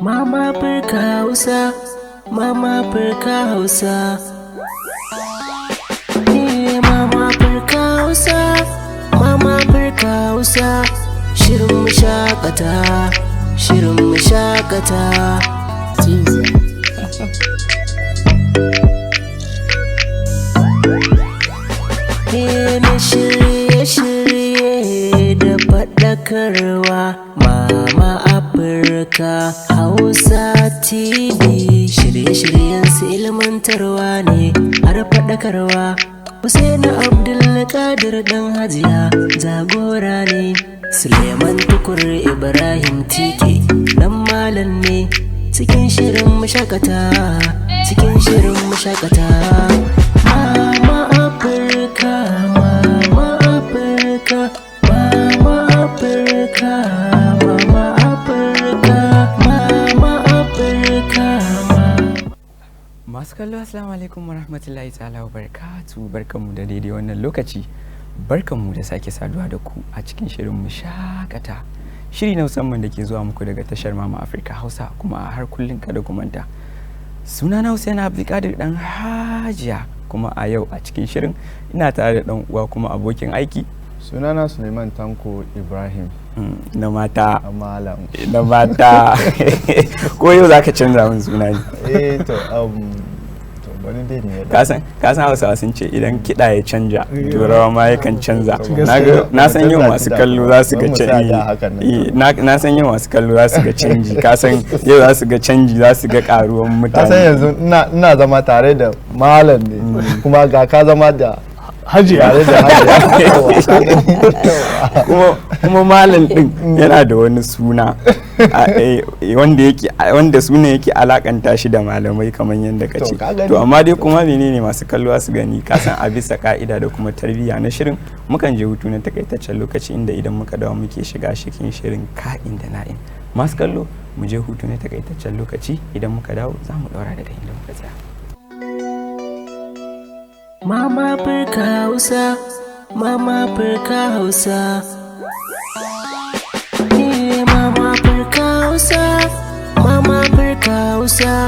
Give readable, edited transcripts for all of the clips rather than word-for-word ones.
Mama Africa Hausa, Mama Africa Hausa. Mama Africa Hausa, Mama Africa Hausa. Shirin Mushakata, Shirin Mushakata. Na shirye-shirye da faɗakarwa. Mama Africa Hausa TV, shirye-shiryen su ilmantarwa ne har faɗakarwa. Hussein Abdulkadir ɗan Hajiya jagora ne. Suleiman Tukur Ibrahim Tike ɗan malam ne. Cikin shirin Mushakata, cikin shirin Mushakata. Mama Africa, Mama Africa, Mama Africa, Mama Africa, Mama Africa. Masu kallo assalamu alaikum warahmatullahi ta'ala wa barakatuh. Barkanmu da daidai wannan lokaci, barkanmu da sake saduwa da ku a cikin shirin Mushakata, shiri na musamman da ke zuwa muku daga tashar Mama Africa Hausa, kuma a har kullun kada ku manta sunana Hussein Abdulkadir dan Hajiya, kuma a yau a cikin shirin ina tare da dan uwa kuma abokin aiki. Sunana Suleiman Tanko Ibrahim. Na mata. Malam. Na mata. Ko yau zaka canza min suna ne? To wani dai ne. Ka san Hausawa sun ce idan kiɗa ya canja, turawa ma yakan canza. Na san yau masu kallo za su ga canji. Na san yau masu kallo za su ga canji. Ka san yau za su ga canji, za su ga karuwan mutane. Ka san yanzu ina zama tare da malam ne, kuma ga ka zama da Hajiya. Kuma malam din yana da wani suna wanda suna yake alakanta shi da malamai kamar yadda ka ce. To amma dai kuma menene masu kallo su gani, ka san a bisa ka'ida da kuma tarbiyya na shirin mukan je hutu na takaitaccen lokaci, inda idan muka dawo muke shiga cikin shirin ka'in da na'in. Masu kallo mu je hutu na takaitaccen lokaci, idan muka dawo za mu daura daga inda muka tsaya. Mama Africa Hausa, Mama Africa Hausa. Mama Africa Hausa, Mama Africa Hausa.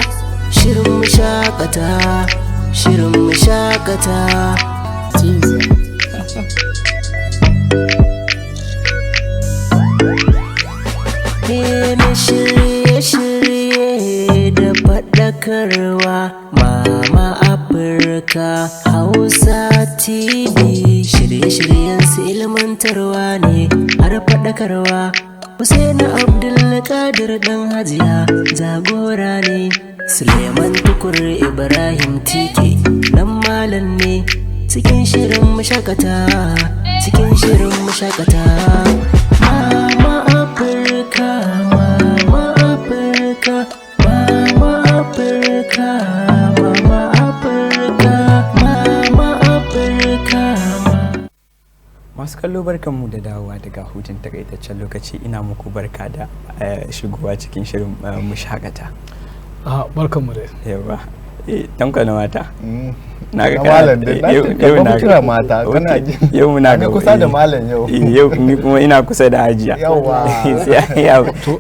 Shirin Mushakata, Shirin Mushakata. Na shirye-shirye da faɗakarwa. Mama Africa Hausa TV, shirye-shiryen su ilmantarwa ne har faɗakarwa. Hussein Abdulkadir ɗan Hajiya jagora ne. Suleiman Tukur Ibrahim Tike ɗan malam ne. Cikin shirin Mushakata, cikin shirin Mushakata. Mama Africa, Mama Africa, Mama Africa, Mama Africa, Mama Africa. Masu kallo barkanmu da dawowa daga hutun takaitaccen lokaci, ina muku barka da shigowa cikin shirin Mushakata. Barkanmu da yawa. Tanko na mata. Na ga malam da yau na kira mata kana ji. Yau muna ga kusa da malam yau. Yau ni kuma ina kusa da Hajiya. Yawa. Sai to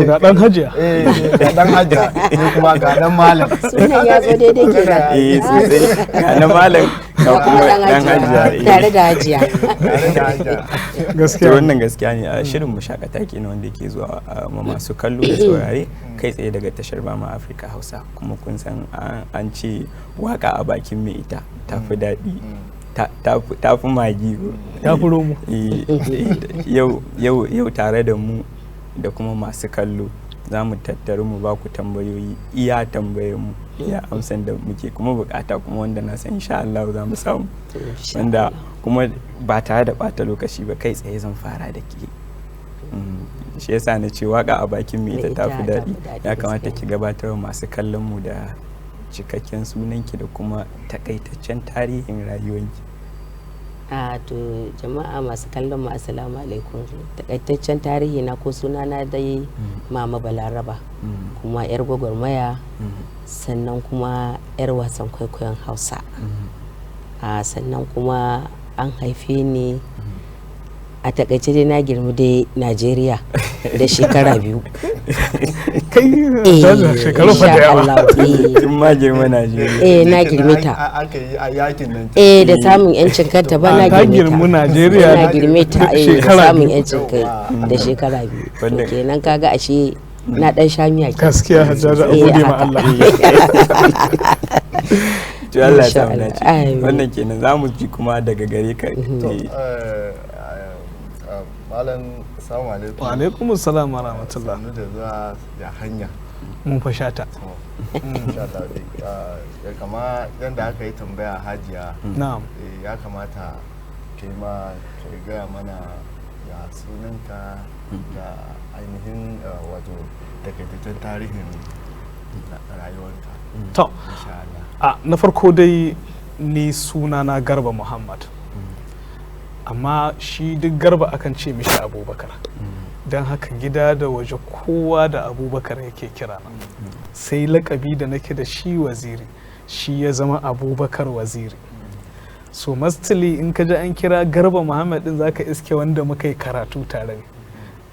ga dan Hajiya. Ga dan Hajiya ni kuma ga dan malam. Sunan ya zo daidai kenan. Sosai. Ga na malam ga kuma dan Hajiya. Tare da Hajiya. Gaskiya wannan gaskiya ne. A shirin Mushakata kenan wanda yake zuwa masu kallo da saurare kai tsaye daga tashar Mama Africa Hausa. Kuma kun san an ce waka a bakin mai ita ta fi daɗi, ta fi magi, ta fi romo. Yau tare da mu da kuma masu kallo za mu tattaru mu ba ku tambayoyi, iya tambayar mu, iya amsan da muke kuma bukata, kuma wanda na san insha Allah za mu samu, wanda kuma ba tare da bata lokaci ba kai tsaye zan fara da ke. Shi yasa na ce waka a bakin mai ita ta fi daɗi. Ya kamata ki gabatar wa masu kallon mu da cikakken sunanki da kuma takaitaccen tarihin rayuwanki. To jama'a masu kallon mu assalamu alaikum. Takaitaccen tarihi na ko sunana dai Mama Balaraba, kuma yar gwagwarmaya, sannan kuma yar wasan kwaikwayon Hausa. Sannan kuma an haife ni a takaice dai na girmi dai Najeriya da shekara 2. kai jaja shekaru fa da insha yawa Allah kin ma girma Najeriya. na girme ta aka yi a yakin nan da samun yancin kanta ba na ta girme girmi ta Najeriya na girme ta da shekara samun 2. yancin kai da shekara 2 Wannan- kenan kaga ashe na dan shamiya ke gaskiya jaja a gode ma Allah to Allah ya Masha samu Allah. dace. Amin. Wannan kenan za mu ji kuma daga gare ka. malam assalamu alaikum. wa alaikum assalam wa rahmatullah Sannu da zuwa ya hanya. mun fashata Insha Allah dai, kama yadda aka yi tambaya hajiya na'am ya kamata kai ma ka gaya mana ya sunanka da ainihin wato takaitaccen tarihin rayuwarka. to Insha Allah. na farko dai ni sunana Garba Muhammad amma shi duk Garba akan ce mishi Abubakar don haka gida da waje kowa da Abubakar yake kira na sai lakabi da nake da shi Waziri shi ya zama Abubakar Waziri so mastili in ka ji an kira Garba Muhammad din zaka iske wanda muka yi karatu tare ne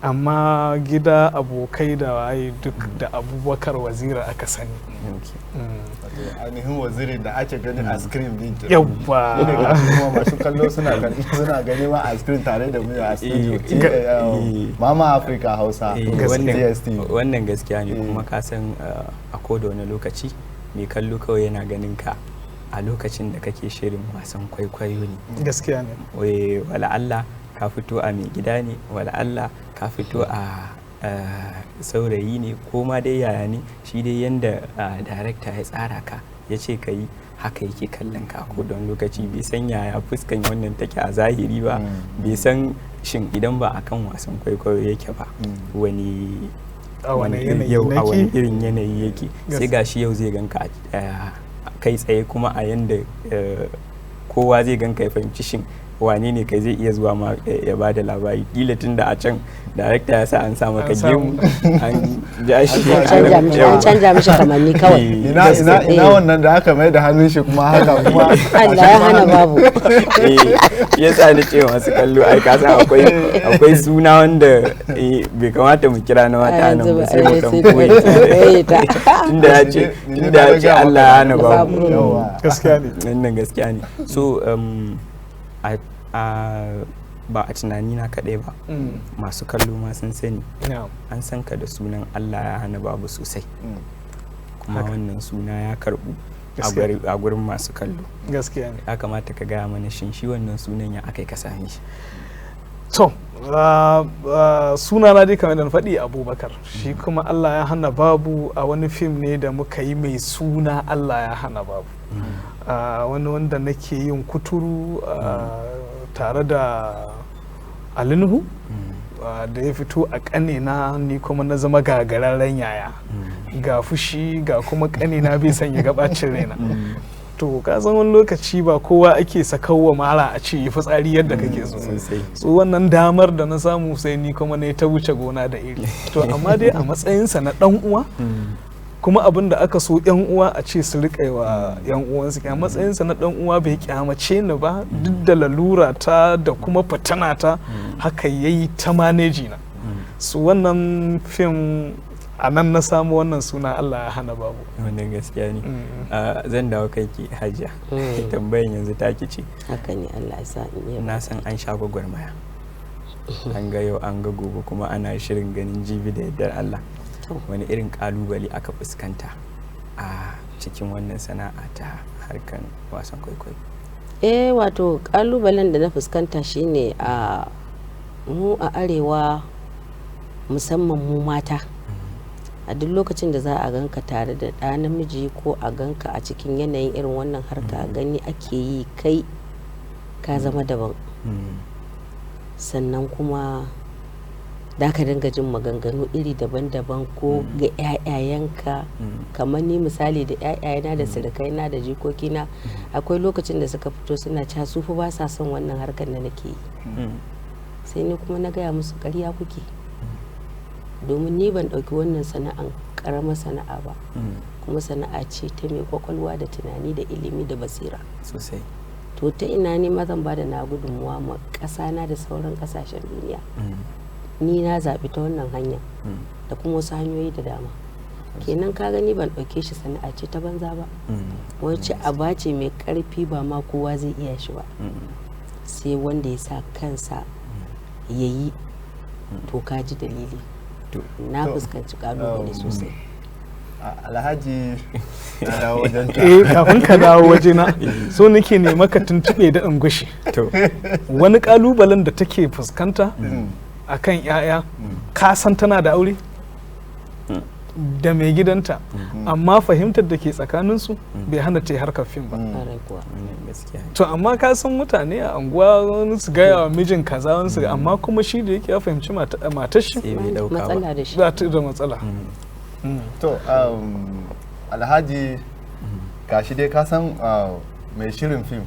amma gida abokai da waye duk da Abubakar Waziri aka sani Wato ainihin wazirin da ake gani a screen din ke. yawwa Kuma masu kallo suna gani ma a screen tare da mu a studio. Mama Africa Hausa. DSTV. Wannan gaskiya ne kuma ka san a koda wani lokaci mai kallo kawai yana ganin ka a lokacin da kake shirin wasan kwaikwayo ne. gaskiya ne Wala Allah ka fito a mai gida ne, wala Allah ka fito a saurayi ne ko ma dai yaya ne shi dai yanda darekta ya tsara ka ya ce ka yi haka yake kallon ka ko don lokaci bai san yaya fuskan wannan take a zahiri ba bai san shin idan ba akan wasan kwaikwayo yake ba wani irin yanayi yake sai gashi yau zai ganka kai tsaye kuma a yanda kowa zai ganka ya fahimci shin wane ne kai zai iya zuwa ma ya ba da labari kila tun da a can darekta ya sa an sa maka gemu an ja shi an canja mishi kamanni kawai ina wannan da aka mai da hannun shi kuma haka kuma Allah ya hana babu ya sa ni ce masu kallo ai ka san akwai suna wanda bai kamata mu kira na mata nan ba sai mu dan koyi tunda ya ce Allah ya hana babu gaskiya ne wannan gaskiya ne so ba a tunani na kaɗai ba masu kallo ma sun sani an san ka da sunan Allah ya hana babu sosai kuma wannan suna ya karbu a gurin masu kallo gaskiya ne ya kamata ka gaya mana shin shi wannan sunan ya akai ka same shi to suna na dai kamar da na faɗi Abubakar shi kuma Allah ya hana babu a wani fim ne da muka yi mai suna Allah ya hana babu wani wanda nake yin kuturu tare da Alinuhu da ya fito a ƙanina ni kuma na zama gagararren yaya ga fushi ga kuma ƙanina bai sanya gabacin raina to ka san wani lokaci ba kowa ake sakawa mara a ce yi fitsari yadda kake so wannan damar da na samu sai ni kuma ne ta wuce gona da iri to amma dai a matsayinsa na ɗan uwa kuma abin da aka so yan uwa a ce su riƙa wa yan uwansu a matsayinsa na dan uwa bai kyamace ni ba duk da lalura ta da kuma fatana ta haka yayi ta maneji na su wannan fim a nan na samu wannan suna Allah ya hana babu wannan gaskiya ne zan dawo kai ki hajiya tambayan yanzu taki ce haka ne Allah ya sa na san an sha gwagwarmaya an ga yau an ga gobe kuma ana shirin ganin jibi da yardar Allah wani irin kalubale aka fuskanta a cikin wannan sana'a ta harkan wasan kwaikwayo wato kalubalen da na fuskanta shine a mu a arewa musamman mu mata a duk lokacin da za a ganka tare da ɗa namiji ko a ganka a cikin yanayin irin wannan harka gani ake yi kai ka zama daban sannan kuma da ka dinga jin maganganu iri daban-daban ko ga 'ya'yayenka kamar ni misali da 'ya'yayena da sirikaina da jikokina akwai lokacin da suka fito suna cewa su fa ba sa son wannan harkar da nake yi sai ni kuma na gaya musu ƙarya kuke domin ni ban ɗauki wannan sana'an ƙaramar sana'a ba kuma sana'a ce ta mai kwakwalwa da tunani da ilimi da basira sosai to ta ina ne ma zan bada na gudunmuwa ma ƙasa na da sauran ƙasashen duniya. Ni na zaɓi ta wannan hanya da kuma wasu hanyoyi da dama. Kenan ka gani ban ɗauke shi sana'a ce ta banza ba, wacce aba ce mai ƙarfi ba ma kowa zai iya shi ba, sai wanda ya sa kansa ya yi. To ka ji dalili, na fuskanci ƙalubale sosai. Alhaji na dawo wajen ka. Kafin ka dawo wajena so nake ne maka tuntuɓe da in gushi wani ƙalubalen da take fuskanta akan 'ya'ya, ka san tana da aure da mai gidanta, amma fahimtar da ke tsakaninsu bai hana ta yi harkar fim ba. To amma ka san mutane a anguwa wani su gaya wa mijin kaza wani su, amma kuma shi da yake ya fahimci matar shi matsala da shi za ta da matsala. To Alhaji, gashi dai ka san mai shirin fim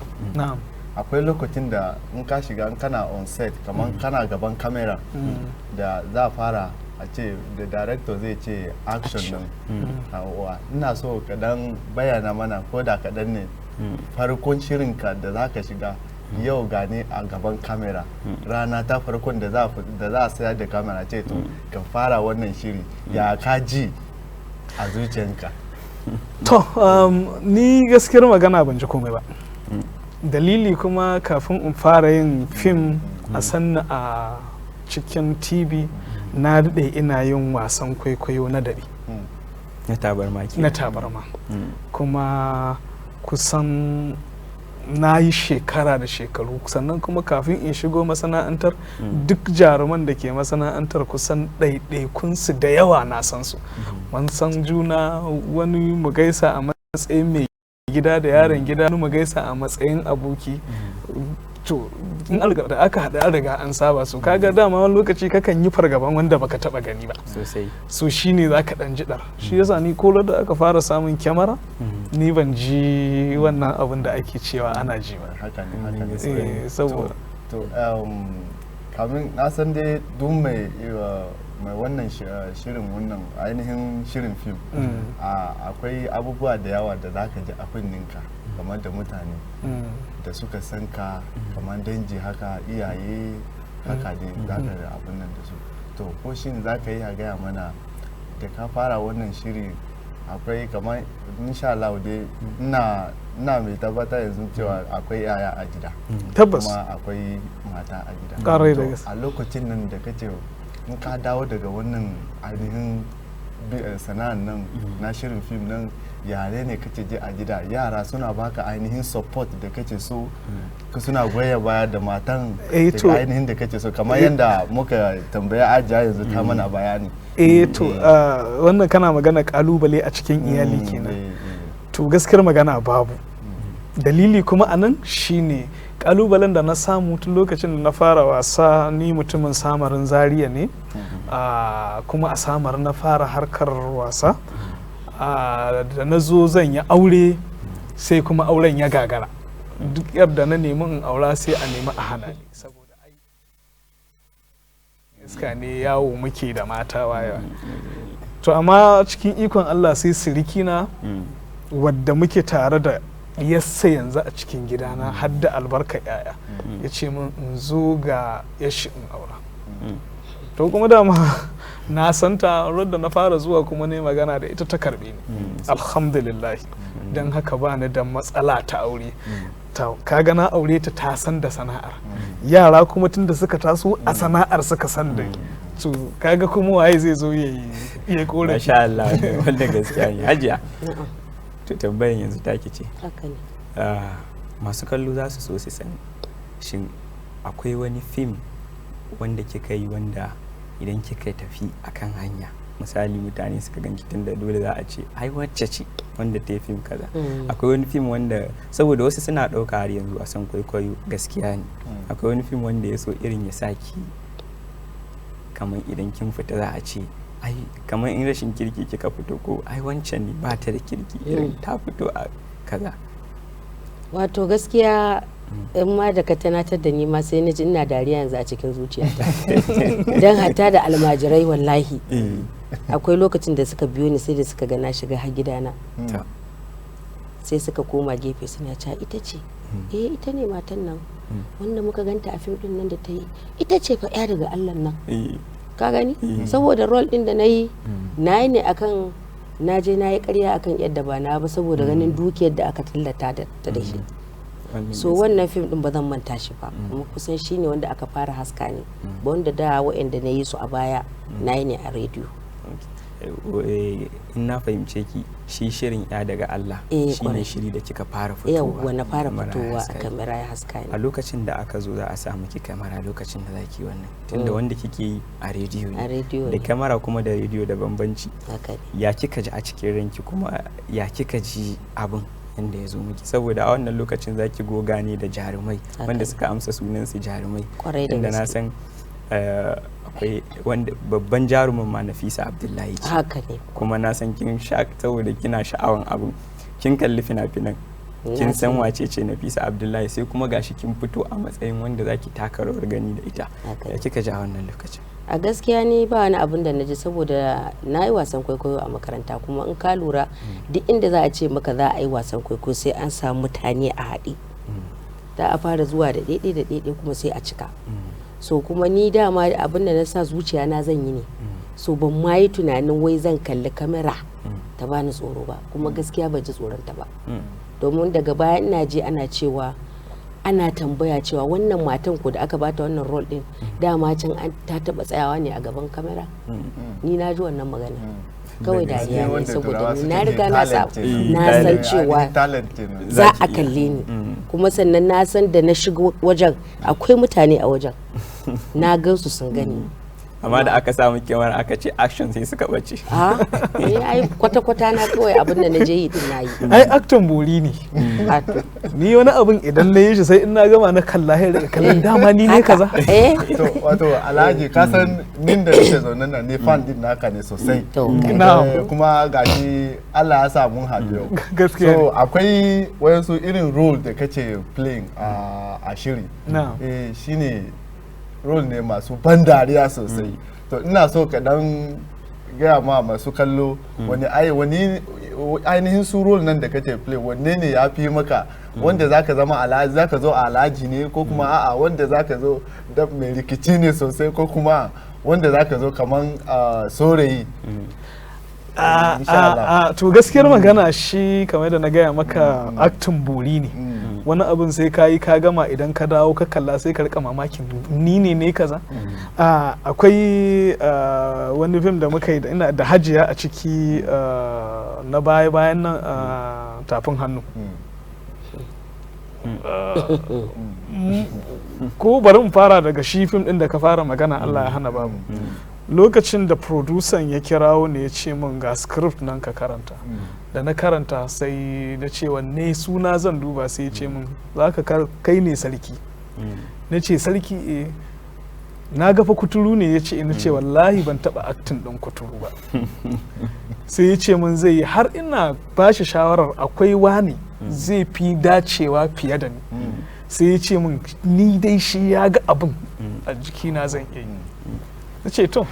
akwai lokacin da in ka shiga kana on set kamar kana gaban kamera da za a fara a ce da director zai ce action nan, ina so kaɗan bayana mana ko da kaɗan ne farkon shirinka da za ka shiga yau gane a gaban kamera rana ta farkon da za a sayar da kamera ce to ka fara wannan shiri ya ka ji a zuciyanka. To ni gaskiyar magana ban ji komai ba, dalili kuma kafin in fara yin fim a sanna a cikin TV na daɗe ina yin wasan kwaikwayo na daɓe na tabarma kuma kusan na yi shekara da shekaru, sannan kuma kafin in shigo masana'antar duk jaruman da ke masana'antar kusan ɗaiɗaikunsu da yawa na san su, mun san juna, wani mu gaisa a matsayin mai gida da yaron gida, wani mu gaisa a matsayin aboki. To in da aka haɗa an riga an saba su, kaga dama wani lokaci kakan yi fargaban wanda baka taba gani ba sosai, so shine zaka dan jidar. Shi yasa ni ko da aka fara samun kyamara ni ban ji wannan abin da ake cewa ana ji ba. Haka ne saboda to kamin na san dai duk mai wannan shirin, wannan ainihin shirin fim akwai abubuwa da yawa da zaka ji a kunninka kamar da mutane da suka san ka kamar danji haka, iyaye haka dai za ka da abin nan da su. To ko shin za ka yi a gaya mana da ka fara wannan shiri akwai kamar insha Allah dai ina mai tabbata yanzu cewa akwai yaya a gida, tabbas kuma akwai mata a gida. Ƙarai da gaske. A lokacin nan da kace in ka dawo daga wannan ainihin sana'an nan na shirin fim nan, yare ne kace je a gida, yara suna baka ainihin support da kace so, suna goya baya da matan da ainihin da kace so, kamar yadda muka tambaya Ajiya yanzu ta mana bayani. Wannan kana magana kalubale a cikin iyali kenan. To gaskiyar magana babu, dalili kuma anan shine kalubalen da na samu tun lokacin da na fara wasa. Ni mutumin samarin Zaria ne, kuma a samar na fara harkar wasa. Da na zo zan yi aure sai kuma auren ya gagara, duk yadda na nemi in aura sai a nemi a hana ni, saboda iska ne yawo muke da mata waya. To amma cikin ikon Allah sai sirikina wadda muke tare da yassa yanzu a cikin gidana har da albarka yaya ya ce min in zo ga yashi in aura. To kuma dama na santa da na fara zuwa kuma ne magana da ita ta karbe ni, alhamdulillah. Don haka ba ni da matsala ta aure. Kaga na aure ta san da sana'ar, yara kuma tunda suka taso a sana'ar suka san da to kaga kuma waye zai zo ya kore. Masha Allah, wanda gaskiya ne. Hajiya, to tambayan yanzu take ce, masu kallo za su so su sani shin akwai wani fim wanda kika yi wanda idan kika tafi akan hanya, misali mutane suka ganki tunda dole za a ce ai wacce ce wanda ta yi fim kaza, akwai wani fim wanda saboda wasu suna ɗauka har yanzu a san kwaikwayo gaskiya ne, akwai wani fim wanda ya so irin ya saki kamar idan kin fita za a ce ai kamar in rashin kirki kika fito ko ai wancan ne ba ta da kirki irin ta fito a kaza. Wato gaskiya in ma da ka tunatar da ni ma sai na ji ina dariya yanzu a cikin zuciyata don hatta da almajirai wallahi akwai lokacin da suka biyo ni sai da suka ga na shiga har gidana sai suka koma gefe suna cewa ita ce ita ne matan nan wanda muka ganta a fim din nan da ta yi, ita ce fa ya daga Allah nan. Ka gani saboda role din da na yi ne akan na je na yi ƙarya akan yadda ba na ba saboda ganin dukiyar da aka tallata ta da shi. So wannan fim din ba zan manta shi ba, kuma kusan shi ne wanda aka fara haska ne, ba wanda da waɗanda na yi su a baya na yi ne a rediyo. In na fahimce ki, shi shirin ya daga Allah shi ne shiri da kika fara fitowa. Yawwa, na fara fitowa a kamera ya haska ne. A lokacin da aka zo za a samu ki kamera lokacin da zaki wannan, tunda wanda kike yi a rediyo ne, da kamera kuma da rediyo da bambanci. Ya kika ji a cikin ranki, kuma ya kika ji abin yanda ya zo miki, saboda a wannan lokacin zaki goga ne da jarumai wanda suka amsa sunan su jarumai, inda na san akwai wanda babban jarumin ma Nafisa Abdullahi ce. Haka ne. Kuma na san kin saboda kina sha'awan abu, kin kalli fina-finan, kin san wace ce Nafisa Abdullahi, sai kuma gashi kin fito a matsayin wanda zaki taka rawar gani da ita. Ya kika ji a wannan lokacin? A gaskiya ni ba wani abin da na ji, saboda na yi wasan kwaikwayo a makaranta, kuma in ka lura duk inda za a ce maka za a yi wasan kwaikwayo sai an samu mutane a haɗe. Za a fara zuwa da ɗaiɗai kuma sai a cika. So kuma ni dama abin da na sa zuciya na zan yi ne, so ban ma yi tunanin wai zan kalli kamera ta bani tsoro ba, kuma gaskiya ban ji tsoron ta ba, domin daga baya ina ji ana cewa, ana tambaya cewa wannan matan ko da aka bata wannan role din dama can ta taba tsayawa ne a gaban kamera. Ni na ji wannan magana kawai dariya ne, saboda na riga na san cewa za a kalle ni, kuma sannan na san da na shiga wajen akwai mutane a wajen, na gansu sun gani. Amma da aka samu kyamar aka ce action sai suka bace. Ai kwata-kwata na kawai abin da na je yi din nayi. Ai acton bori ne. Ni wani abin idan na yi shi sai in na gama na kalla sai daga kallon dama ni ne kaza. To wato Alhaji ka san nin da nake zaune nan ne fan din naka ne sosai. Kuma gashi Allah ya sa mun haɗu yau. Gaskiya. So akwai wayansu irin role da kace playing a shiri. Shine role ne masu ban dariya sosai. To ina so ka dan gaya ma masu kallo wani ainihin su role nan da kake play, wanne ne ya fi maka, wanda zaka zama alhaji, zaka zo alhaji ne, ko kuma a'a wanda zaka zo da mai rikici ne sosai, ko kuma wanda zaka zo kaman saurayi. To gaskiyar magana shi kamar da na gaya maka actin bori ne, wani abin sai ka yi ka gama idan ka dawo ka kalla sai ka rika mamakin ni ne kaza. Akwai wani fim da muka yi da Hajiya a ciki na bayan nan, tafin hannu. Ko bari mu fara daga shi fim din da ka fara magana, Allah ya hana babu. Lokacin da producer ya kirawo ne ya ce min ga script nan ka karanta, da na karanta sai na ce wanne suna zan duba, sai ya ce min za ka kai ne sarki. Na ce sarki na gafa kuturu ne, ya ce ina ce wallahi ban taba acting din kuturu ba. Sai ya ce min zai yi, har ina ba shi shawarar akwai wani zai fi dacewa fiye da ni. Sai ya ce min ni dai shi ya ga abin a jikina zan iya yi. Na ce to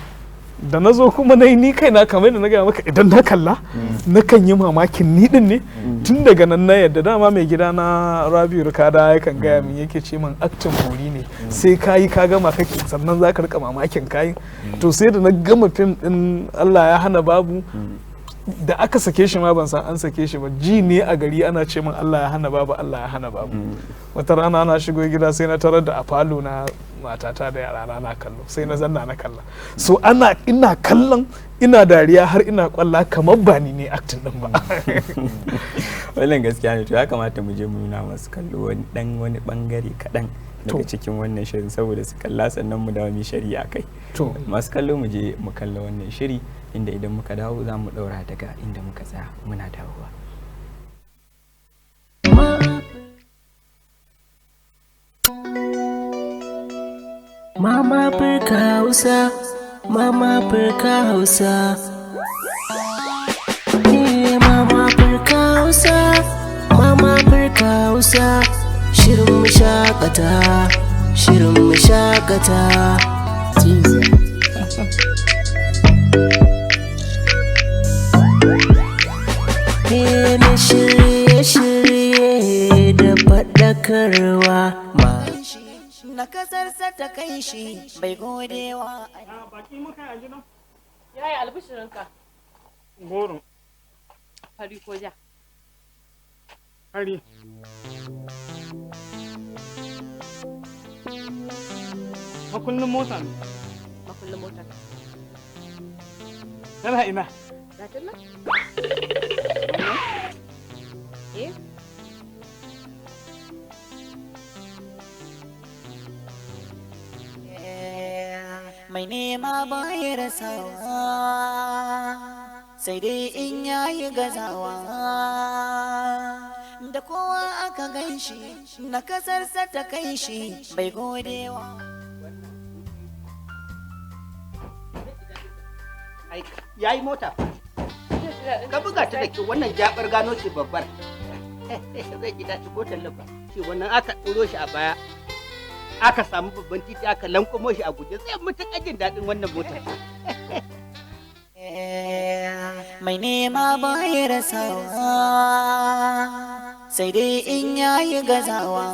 da na zo kuma na yi ni kaina kamar da na gaya maka, idan na kalla na kan yi mamakin ni din ne. Tun daga nan na yadda dama mai gida na Rabi'u Rikada yakan gaya min, yake ce min actin bori ne, sai kayi ka gama kake sannan za ka rika mamakin kayi. To sai da na gama fim din Allah ya hana babu, da aka sake shi ma ban san an sake shi ba, ji ne a gari ana ce min Allah ya hana babu, Allah ya hana babu. Wata rana ana shigo gida sai na tarar da a falo na matata da yara na kallo, sai na zanna na kalla. So ina kallon ina dariya har ina kwalla kamar ba ni ne acting din ba. Wannan gaskiya ne. To ya kamata mu je mu nuna masu kallo wani bangare kaɗan daga cikin wannan shirin, saboda su kalla sannan mu dawo mu shari'a kai. To masu kallo mu je mu kalla wannan shiri, inda idan muka dawo za mu ɗaura daga inda muka tsaya. Muna dawowa. Mama Afirka Hausa, Mama Afirka Hausa. Mama Afirka Hausa, Mama Afirka Hausa. Shirin Mushakata, Shirin Mushakata. Na shirye-shirye da faɗaka sadakarwa ma na kasarsa ta kai shi bai godewa. Baki muka yanzu nan? Yaya albishirinka? Goro. Fari ko ja? Fari. Makullin mota ne. Makullin mota. Yana ina? Zatin nan? Eh? Mai nema baya rasawa sai dai in yayi gazawa, da kowa aka gan shi na kasarsa ta kai shi bai godewa. Yayi mota ka buga ta da kyau, wannan jabar gano ce babbar. Zai ji daɗi ko tallafa shi wannan aka ɗoro shi a baya, aka samu babban titi aka lankwamo shi a guje, zai mutuƙa jin daɗin wannan motar. Mai nema baya rasawa sai dai in yayi gazawa,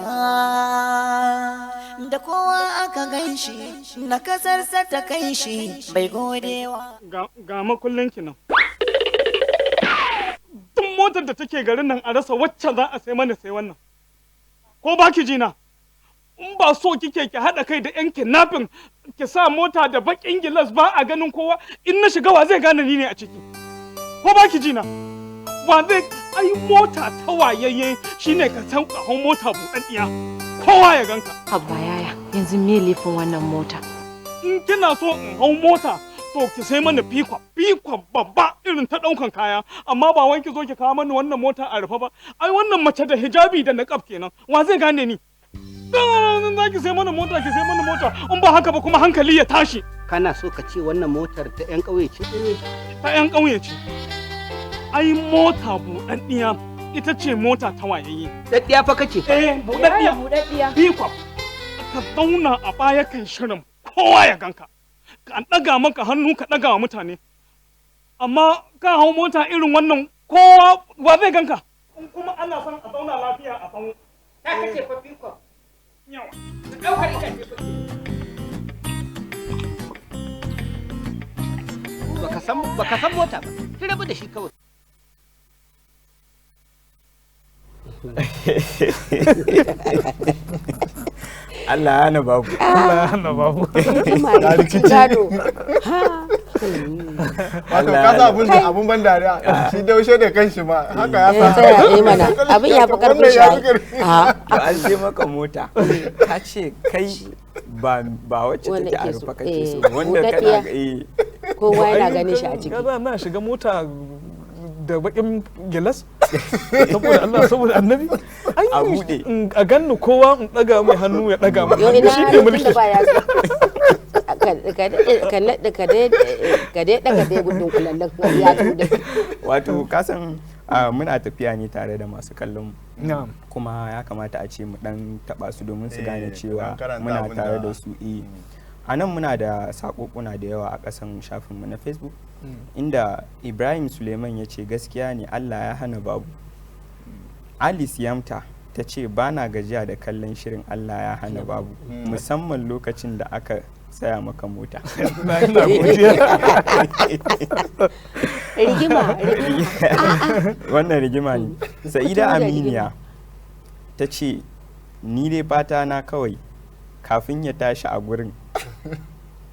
da kowa aka gan shi na kasarsa ta kai shi bai godewa. Ga makullin ki nan. Duk motar da take garin nan a rasa wacce za a sai mana sai wannan. Ko ba ki jina? In ba so kike ki haɗa kai da 'yan kidnapping ki sa mota da baƙin gilas ba a ganin kowa, in na shiga wa zai gane ni ne a ciki. Ko ba ki jina? Wa zai ai mota ta wayayye shine ka san ƙahon mota buɗaɗɗiya. Kowa ya ganka. Abba yaya, yanzu me laifin wannan mota? In kina so in hau mota, to ki sai mana fikwa babba irin ta ɗaukan kaya, amma ba wai ki zo ki kawo mana wannan mota a rufe ba. Ai wannan mace da hijabi da niqab kenan. Wa zai gane ni? Dan za ki sai mana mota, ki sai mana mota. In ba haka ba kuma hankali ya tashi. Kana so ka ce wannan motar ta 'yan ƙauye ce? Ta 'yan ƙauye ce. Ai mota buɗaɗɗiya ita ce mota ta wayayye. Daddiya fa kace? Buɗaɗɗiya. Buɗaɗɗiya. Fikwa. Ka zauna a baya kan shirin kowa ya ganka. Ka ɗaga maka hannu ka ɗaga wa mutane. Amma ka hau mota irin wannan kowa wa zai ganka. Kuma ana son a zauna lafiya a san. Ta kace fa fikwa. Yawa. Ɗaukar ita ce baka san mota ba, ki rabu da shi kawai. Allah ya hana babu. Allah ya hana babu. Gado. Wato kasa abun ban dariya shi daushe da kanshi ma haka ya sa. Tsaya yi mana abin ya fi karfin shi. To an sai maka mota ka ce kai ba wacce take a rufa kake so wanda kana kowa yana ganin shi a ciki. Kaza na shiga mota da bakin gilas saboda Allah saboda annabi a bude a ganni kowa in daga mai hannu ya daga mai hannu shi ne mulki da baya ka dai daga dai gudun kulallen ya tude. Wato kasan muna tafiya ne tare da masu kallon mu kuma ya kamata a ce mu dan taba su domin su gane cewa muna tare da su. A nan muna da sakokuna da yawa a ƙasan shafinmu na Facebook inda Ibrahim Suleiman ya ce gaskiya ne Allah ya hana babu. Alice Yamta ta ce ba na gajiya da kallon shirin Allah ya hana babu musamman lokacin da aka saya maka mota. Rigima. Wannan rigima ne. Sa'ida Aminiya ta ce ni dai fata na kawai kafin ya tashi a gurin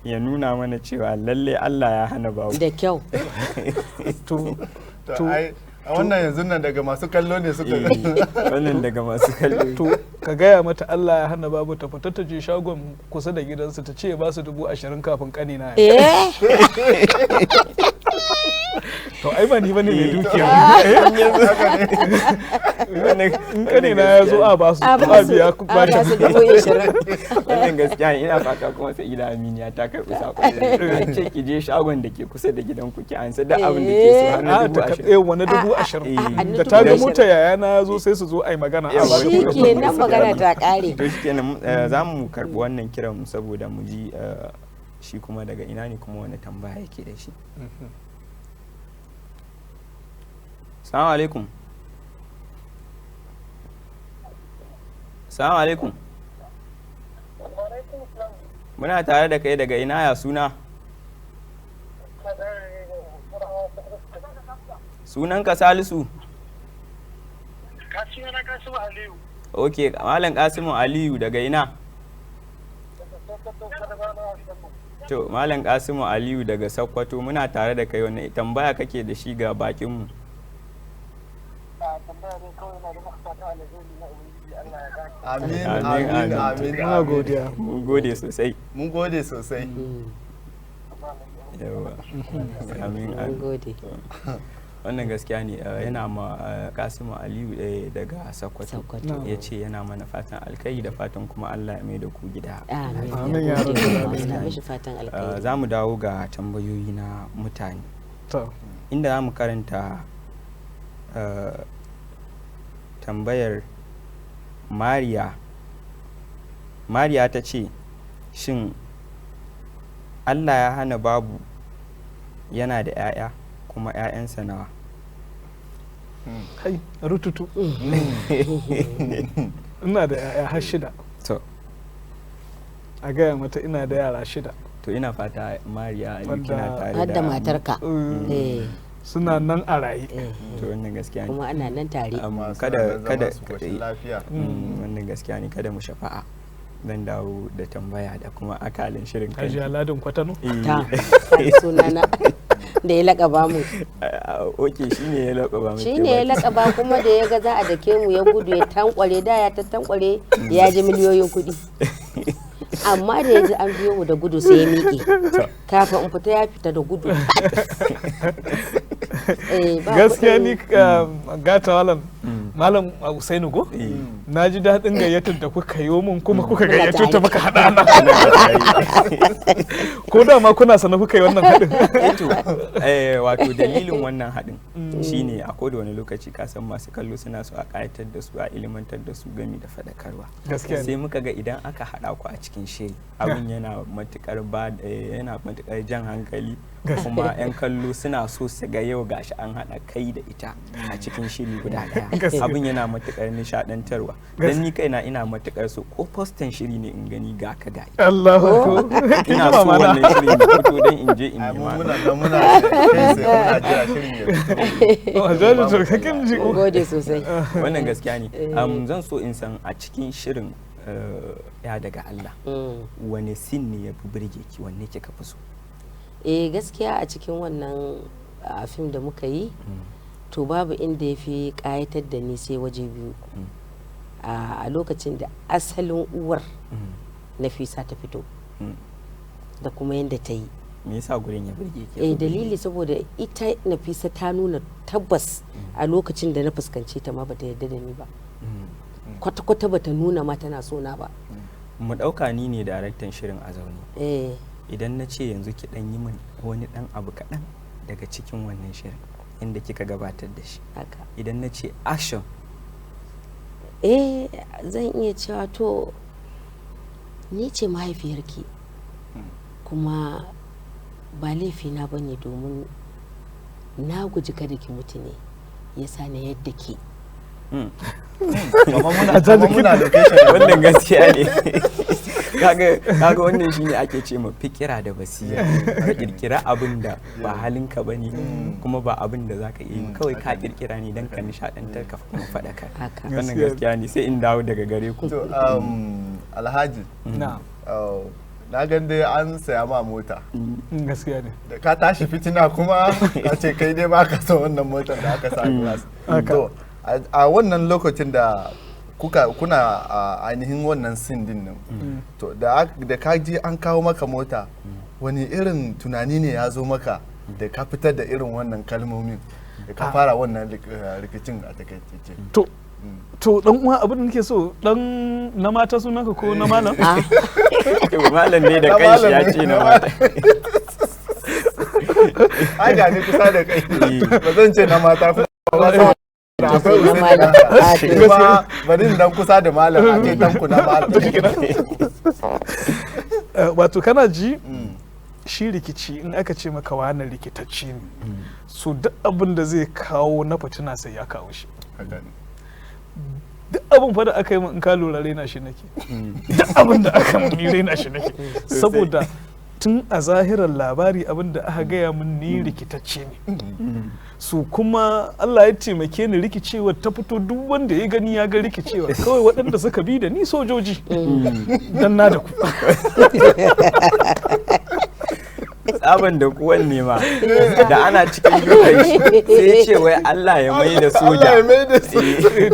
ya nuna mana cewa lalle Allah ya hana babu. Da kyau. A wannan yanzu nan daga masu kallo ne suka wannan daga masu kallo. To ka gaya mata Allah ya hana babu ta fita ta je shagon kusa da gidansu ta ce ba su 20,000 kafin kanina ya. To ai ba ni bane mai dukiya. In kanina ya zo a ba su biya ku ba shi 20,000. Wannan gaskiya ina fata kuma sai ida Aminiya ta karɓi sako. Ce ki je shagon da ke kusa da gidanku ki ansa da abin da ke so har na 20,000. Wani 20,000 da ta ga mota yayana ya zo sai su zo ai magana a ba shi kenan magana ta kare. To shi kenan za mu karɓi wannan kiran saboda mu ji shi kuma daga ina ne kuma wani tambaya yake da shi. Assalamu alaikum. Assalamu alaikum. Muna tare da kai daga ina ya suna? Sunanka Salisu? Kasimu Aliyu. Ok, Malam Kasimu Aliyu daga ina? To, Malam Kasimu Aliyu daga Sokoto muna tare da kai, wani tambaya kake da shi ga bakinmu? Amin, Amin, amin, amin. amin. Muna godiya. Mun gode sosai. Mun gode sosai. Yawa. Amin, Mun amin. gode. Wannan gaskiya ne, yana ma Kasimu Aliyu daga Sokoto. Sokoto. Ya ce yana mana fatan alkai da fatan kuma Allah ya mai da ku gida. Amin. Amin, Ya ya gode. rabu. Muna mishi fatan alkhairi. Za mu dawo ga tambayoyi na mutane. To, Inda za mu karanta tambayar Mariya. Mariya ta ce, shin Allah ya hana babu yana da 'ya'ya kuma 'ya'yansa nawa? kai rututu. Ina da 'ya'ya har 6. To, A gaya mata ina da yara 6. to ina fata Mariya Ali kina Wanda- tare Har da mu. matarka. Eh, Suna nan a raye. To wannan gaskiya ne. kuma ana nan tare. Masu Kada nan zama kada su koshin lafiya. wannan gaskiya ne, kada mu shafa'a. Zan dawo da tambaya da kuma akalin shirin kai. Hajiya Ladin Kwatano. Ta sunana da ya laƙaba mu. Oke, shine ya laƙaba mu. Shi ne ya laƙaba kuma da ya ga za a dake mu ya gudu ya tankware, da ya ta tankware ya ji miliyoyin kuɗi. Amma da ya ji an biyo mu da gudu sai ya miƙe. Kafin in fita ya fita da gudu. Gaskiya ni gata malam Usainu go? Na ji daɗin gayyatar da kuka yi mun kuma kuka gayyato ta muka haɗa nan. Ko da ma kuna sana kuka yi wannan haɗin. Wato dalilin wannan haɗin shine a koda wani lokaci kasan masu kallo suna so a ƙayatar da su, a ilimantar da su gami da faɗakarwa. Gaskiya Sai muka ga idan aka haɗa ku a cikin shiri abin yana matuƙar jan hankali, kuma 'yan kallo suna so su ga yau gashi an haɗa kai da ita a cikin shiri guda ɗaya. Abin yana matuƙar nishaɗantarwa. Dan ni kaina ina matuƙar so ko postan shiri ne in gani ga ka ga ita. Allahu Ina so wannan shirin ya fito don in je in nema. Muna jira shirin ya fito. Mun gode sosai. Wannan gaskiya ne. Zan so in san a cikin shirin ya daga Allah wane sin ne ya fi birge ki, wanne kika fi so? Gaskiya a cikin wannan fim da muka yi to babu inda ya fi ƙayatar da ni sai waje biyu. A lokacin da asalin uwar Nafisa ta fito da kuma yadda ta yi. Me yasa gurin ya birge ki? Dalili saboda ita Nafisa ta nuna tabbas a lokacin da na fuskance ta ma bata yarda da ni ba. Kwata-kwata bata nuna ma tana so na ba. Mu ɗauka ni ne daraktan shirin a zaune. Eh, Idan na ce yanzu ki ɗan yi min wani ɗan abu kaɗan daga cikin wannan shirin inda kika gabatar da shi. haka. Idan na ce action. Zan iya cewa to ni ce mahaifiyarki kuma ba laifina ba ne domin na guji kada ki mutu ne yasa na yadda ki. Wannan gaskiya ne. kaga wannan shine ake ce ma fikira da basira. Ka kirkira abin da ba halinka bane kuma ba abin da zaka yi, kawai ka kirkira ne dan ka nishadantar ka kuma faɗakar. Wannan gaskiya ne. Sai in dawo daga gare ku. To Alhaji, na gan dai an saya ma mota. Gaskiya ne. Da ka tashi fitina kuma ka ce kai dai ba ka son wannan motar da aka sa glass. To a wannan lokacin da kuna ainihin wannan sin din nan, to da ka ji an kawo maka mota, wani irin tunani ne ya zo maka da ka fitar da irin wannan kalmomin da ka fara wannan rikicin a takaice? To dan uwa abin da nake so, dan na mata sunanka ko na malam? Malam ne da kanshi ya ce na mata. Ai ga ni kusa da kai, ba zan ce na mata kuma bari dan kusa da malam a ce tanku na malam. Wato kana ji shi rikici in aka ce maka wani rikitacci ne, so duk abin da zai kawo na fitina sai ya kawo shi. Duk abin fa da aka yi min in ka lura raina shi nake duk abin da aka min ni raina shi nake saboda tun a zahirar labari abin da aka gaya min ni rikitacce ne su kuma Allah ya taimake ni rikicewar ta fito duk wanda ya gani ya ga rikicewa kawai waɗanda suka bi da ni sojoji dan na da ku tsaban da kuwan ne ma da ana cikin dukan shi sai ya ce wai Allah ya mai da soja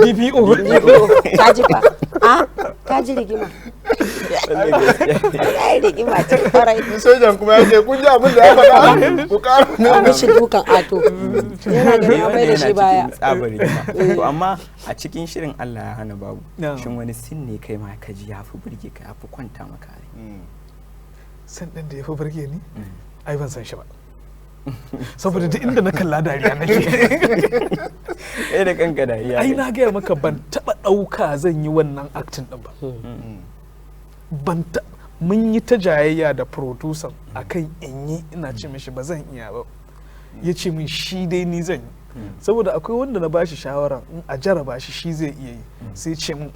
DPO ka ji fa ka ji rigima ai rigima ce kwarai sojan kuma ya ce kun ji abin da ya faɗa ku ƙara ne an shi dukan ato yana da mai da shi baya tsabar rigima to amma a cikin shirin Allah ya hana babu shin wani sin ne kai ma ka ji ya fi burge ka ya fi kwanta maka rai san ɗin da ya fi burge ni ai ban san shi ba saboda duk inda na kalla dariya nake eh da kanka dariya ai na gaya maka ban taba ɗauka zan yi wannan acting ɗin ba mun yi ta jayayya da producer akan in yi ina ce mishi ba zan iya ba ya ce min shi dai ni zan yi saboda akwai wanda na bashi shawara in a jaraba shi zai iya yi sai ce min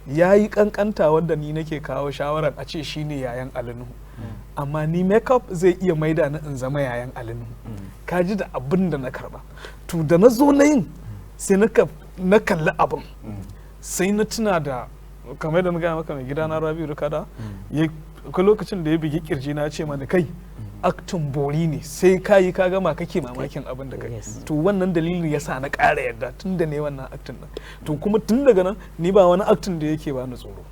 ya yi kankanta wanda ni nake kawo shawarar a ce shine yayan alinu amma ni makeup zai iya maida ni in zama yayan alinu ka ji da abin da na karba to da na zo na yin sai na kalli abin sai na tuna da kamar da na gaya maka mai gida na Rabi'u Rukada akwai lokacin da ya bigi kirji na ce mana kai aktin bori ne sai kayi ka gama kake mamakin abin da kai to wannan dalilin yasa na ƙara yarda tun da ne wannan aktin nan to kuma tun daga nan ni ba wani aktin da yake ba ni tsoro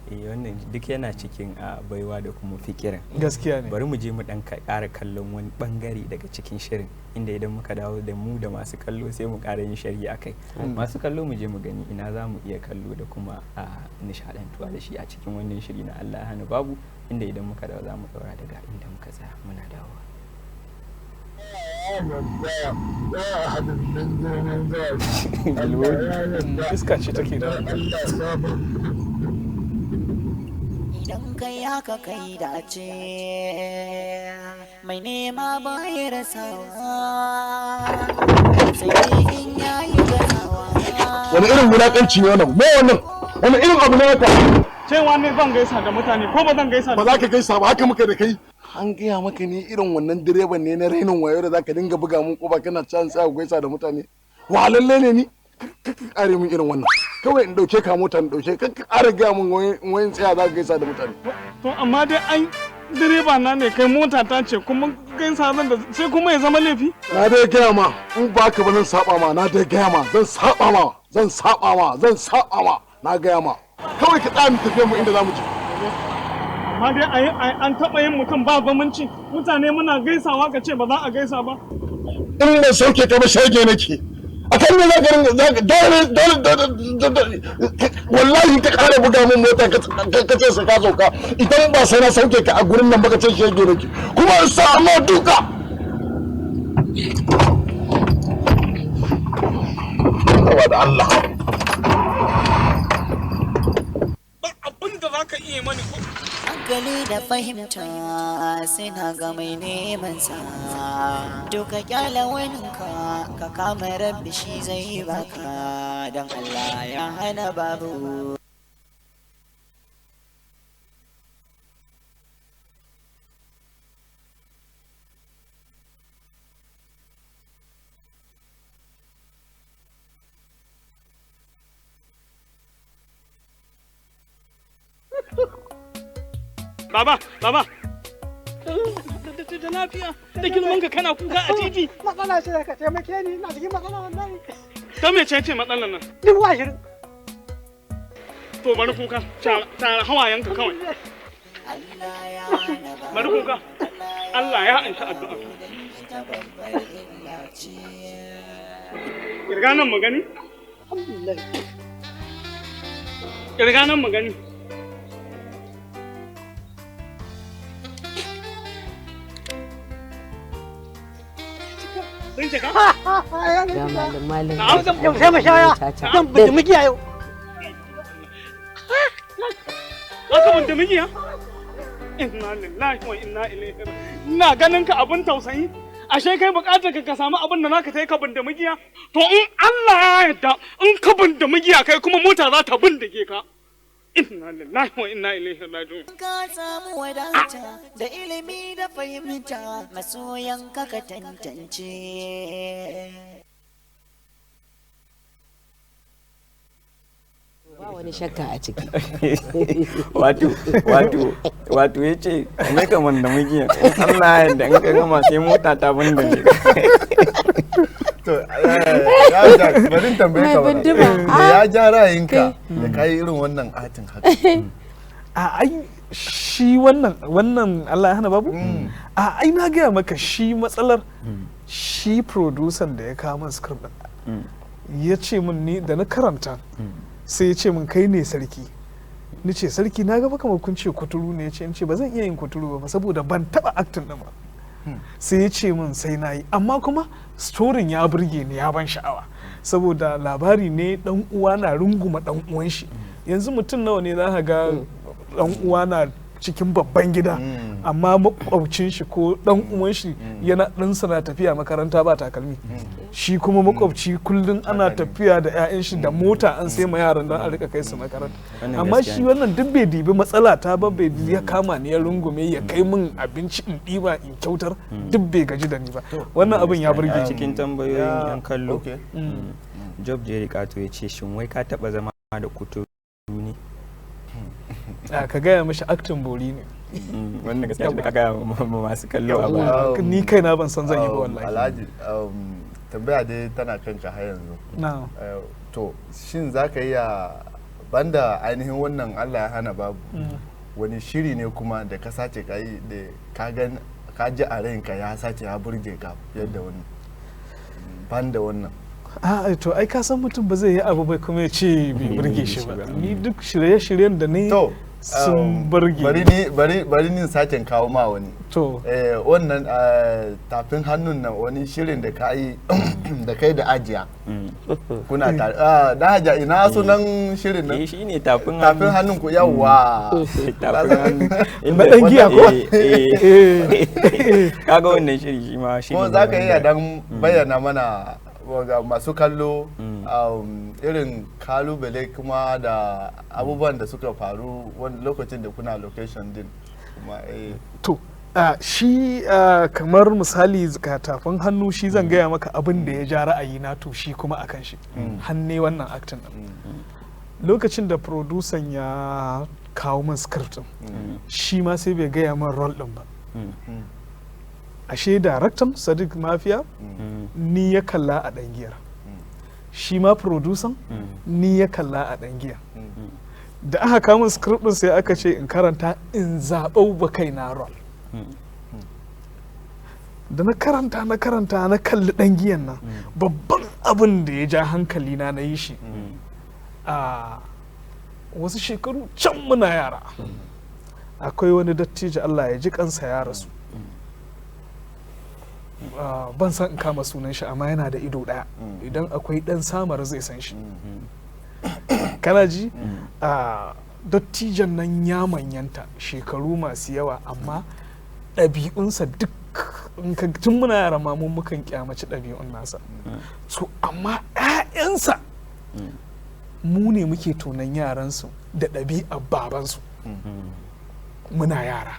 wannan duk yana cikin baiwa da kuma fikirin gaskiya ne bari mu je mu dan ƙara kallon wani bangare daga cikin shirin inda idan muka dawo da mu da masu kallo sai mu ƙara yin sharhi akai masu kallo mu je mu gani ina za mu iya kallo da kuma nishadantuwa da shi a cikin wannan shiri na Allah ya hana babu inda idan muka dawo za mu daura daga inda muka tsaya muna dawowa iska ce take da idan kai haka kai dace mai nema bai rasawa sai dai in yayi gazawa wani irin wulakanci ne wannan wani irin abu ne haka cewa ne zan gaisa da mutane ko ba zan gaisa ba za ka gaisa ba haka muka da kai an gaya maka ni irin wannan direban ne na rainin wayo da zaka dinga buga mun ko ba kana can sai gaisa da mutane walalle ne ni ka kare mun irin wannan kawai in dauke ka mota in dauke ka kare ga mun wayin tsaya za ka gaisa da mutane to amma dai an direba na ne kai mota ta ce kuma gaisa zan da sai kuma ya zama laifi na dai gaya ma in ba ka ba zan saba ma na dai gaya ma zan saba ma na gaya ma kawai ka tsaya mu tafi mu inda zamu je amma dai an taɓa yin mutum ba zamanci mutane muna gaisawa ka ce ba za a gaisa ba in da sauke ka ba shege nake akan ne za ka dole wallahi ka kare buga mun mota ka ce sai ka sauka idan ba sai na sauke ka a gurin nan ba ka ce shege nake kuma in sa amma duka da Allah ka iya mani ko hankali da fahimta suna ga mai neman sa duka kyala waninka ka kama rabbi shi zai baka don Allah ya hana babu Baba! Da lafiya, da girman ka kana kuka a titi. Matsala ce ka taimake ni, ina cikin matsala wallahi. Ta mece ce matsalar nan? 20,000. To bari kuka, tara hawayenka kawai. Bari kuka. Allah ya anshi addu'a. Kirga nan mu gani? Alhamdulillah. Kirga nan mu gani. Sun cika? Ga malin. Yau sai mu shaya. Zan bude miki yau. Za ka bude miki ya? Inna lillahi wa inna ilaihi raji'un. Ina ganin ka abin tausayi. ashe kai bukatar ka samu abin da naka sai ka bindimi giya to in Allah ya yarda in ka bindimi giya kai kuma mota za ta bindige ka inna lillahi wa inna ilaihi raji'un ka samu wadata da ilimi da fahimta masoyan ka tantance ba wani shakka a ciki wato ya ce me kamar da muke Allah ya da in ka gama sai mota ta bunda ne to bari tambaye ka wannan ya ja ra'ayinka da kai irin wannan atin haka a ai shi wannan Allah ya hana babu a ai na gaya maka shi matsalar shi producer da ya kawo min script din ya ce min ni da na karanta sai ya ce min kai ne sarki ni ce sarki na ga kamar kun ce kuturu ne ya ce ba zan iya yin kuturu ba saboda ban taba acting din ba sai ya ce min sai na yi amma kuma storin ya burge ni ya ban sha'awa saboda labari ne dan uwa na runguma dan uwan shi yanzu mutum nawa ne za ka ga dan uwa na cikin babban gida amma makwabcin shi ko dan uwan shi yana ɗansa na tafiya makaranta ba takalmi shi kuma makwabci kullum ana tafiya da 'ya'yan shi da mota an sai ma yaran don a rika kai su makaranta amma shi wannan duk bai dibi matsala ta ba bai ya kama ni ya rungume ya kai min abinci in ɗiba in kyautar duk bai gaji da ni ba wannan abin ya burge cikin tambayoyin yan kallo Job Jerry Kato ya ce shin wai ka taba zama da kuturu ne ka gaya mashi aktin bori ne wannan gaskiya da ka gaya masu kallo a baya ni kaina ban san zan yi ba wallahi Alhaji tambaya dai tana kanka har yanzu to shin zaka iya banda ainihin wannan Allah ya hana babu wani shiri ne kuma da ka sace ka yi da ka ji a ranka ya sace ya burge ka yadda wani banda wannan to ai ka san mutum ba zai yi abu bai kuma ya ce bai burge shi ba ni duk shirye-shiryen da ni sun burge bari ni saken kawo ma wani to wannan tafin hannun nan wani shirin da ka yi da kai da ajiya kuna tare da haja ina sunan shirin nan shine tafin hannun ku yawa tafin hannun na dan giya ko kaga wannan shiri shi ma shi ko zaka iya dan bayyana mana ga masu kallo irin kalubale kuma da abubuwan da suka faru wani lokacin da kuna location din kuma to shi kamar misali ka tafin hannu shi zan gaya maka abin da ya ja ra'ayi na to shi kuma akan shi hanne wannan acting din lokacin da producer ya kawo min script din shi ma sai bai gaya min role din ba ashe daraktan Sadiq Mafiya ni ya kalla a ɗangiyar shi ma producer ni ya kalla a ɗangiyar da aka kama script din sai aka ce in karanta in zaɓau ba kai na rol da na karanta na kalli ɗangiyan nan babban abin da ya ja hankali na yi shi a wasu shekaru can muna yara akwai wani dattijo Allah ya ji kansa ya rasu ban san in kama sunan shi amma yana da ido daya idan akwai dan samar zai san shi kana ji dattijan nan ya manyanta shekaru masu yawa amma ɗabi'unsa duk tun muna yara ma mun mukan kyamaci ɗabi'un nasa so amma 'ya'yansa mu ne muke tonan yaransu da ɗabi'ar babansu muna yara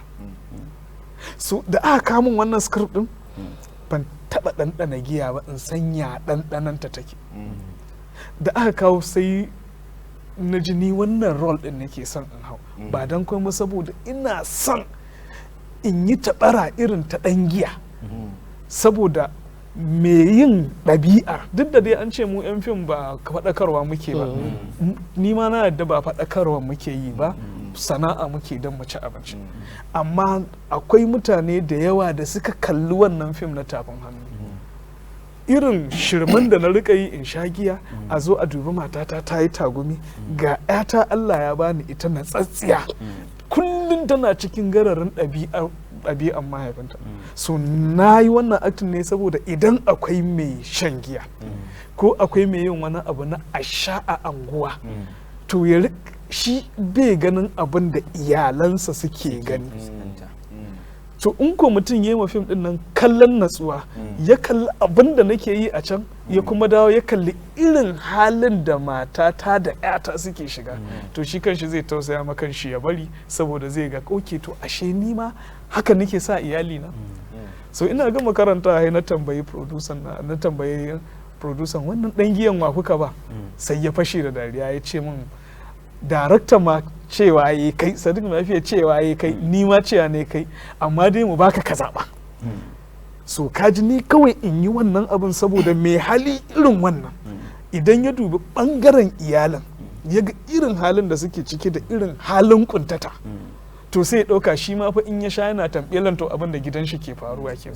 so da aka kamun wannan script din ban taba ɗanɗana giya ba in sanya ɗanɗananta take da aka kawo sai na ji ni wannan role ɗin nake son in hau ba don kuma saboda ina son in yi taɓara irin ta ɗan giya saboda me yin ɗabi'a duk da dai an ce mu 'yan fim ba faɗakarwa muke ba ni ma na yadda ba faɗakarwa muke yi ba sana'a muke don mu ci abinci amma akwai mutane da yawa da suka kalli wannan fim na tafin hannu irin shirman da na rika yi in sha giya a zo a dubi matata ta yi tagumi ga 'yata Allah ya bani ita na tsatsiya kullum tana cikin gararin ɗabi'an mahaifinta so na yi wannan aktin ne saboda idan akwai mai shan giya ko akwai mai yin wani abu na asha a anguwa to ya shi bai ganin abin da iyalansa suke gani to in ko mutum ya yi fim din nan kallon natsuwa ya kalli abin da nake yi a can ya kuma dawo ya kalli irin halin da matata da yata suke shiga to shi kanshi zai tausaya ma kanshi ya bari saboda zai ga oke to ashe ni ma haka nake sa iyali na so ina ga makaranta na tambayi producer wannan dan giyan wa kuka ba sai ya fashe da dariya ya ce min darakta ma cewa yi kai sadiq mafiya cewa yi kai ni ma cewa ne kai amma dai mu baka ka zaɓa so kaji ni kawai in yi wannan abin saboda mai hali irin wannan idan ya dubi bangaren iyalan ya ga irin halin da suke ciki da irin halin kuntata to sai ya ɗauka shi ma fa in ya sha yana tambelan to abin da gidan shi ke faruwa ke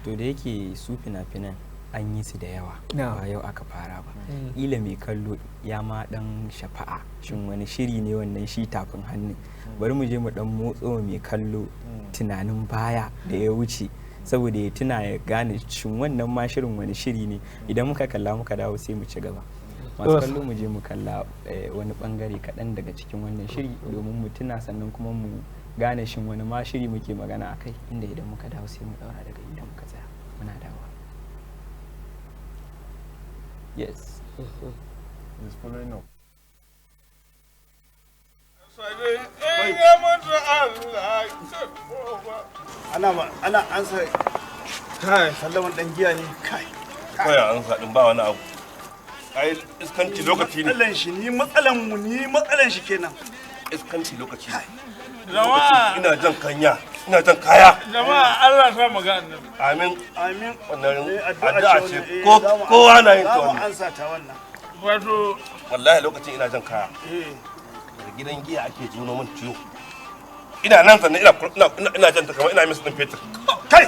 to da yake su fina-finan an yi su da yawa ba yau aka fara ba ila mai kallo ya ma dan shafa'a shin wani shiri ne wannan shi tafin hannun bari mu je mu dan motso mai kallo tunanin baya da ya wuce saboda ya tuna ya gane shin wannan ma shirin wani shiri ne idan muka kalla muka dawo sai mu ci gaba masu kallo mu je mu kalla wani bangare kaɗan daga cikin wannan shiri domin mu tuna sannan kuma mu gane shin wani ma shiri muke magana akai inda idan muka dawo sai mu daura daga inda muka tsaya muna dawo. Yes. He's following up. Ana ansa kai sallaman dan giya ne kai. Koya ansa din ba wani abu. Ai iskanci lokaci ne. Matsalan shi kenan. Iskanci lokaci ne. Jama'a ina jan kanya. Ina jan kaya. Jama'a Allah sa mu ga annabi. Amin. Amin. Wannan addu'a ce ko kowa na yin ta wannan. An sa ta wannan. Wato Wallahi lokacin ina jan kaya. Da gidan giya ake juno min ciwo. Ina nan sannan ina jan ta kamar ina miss din fetur. Kai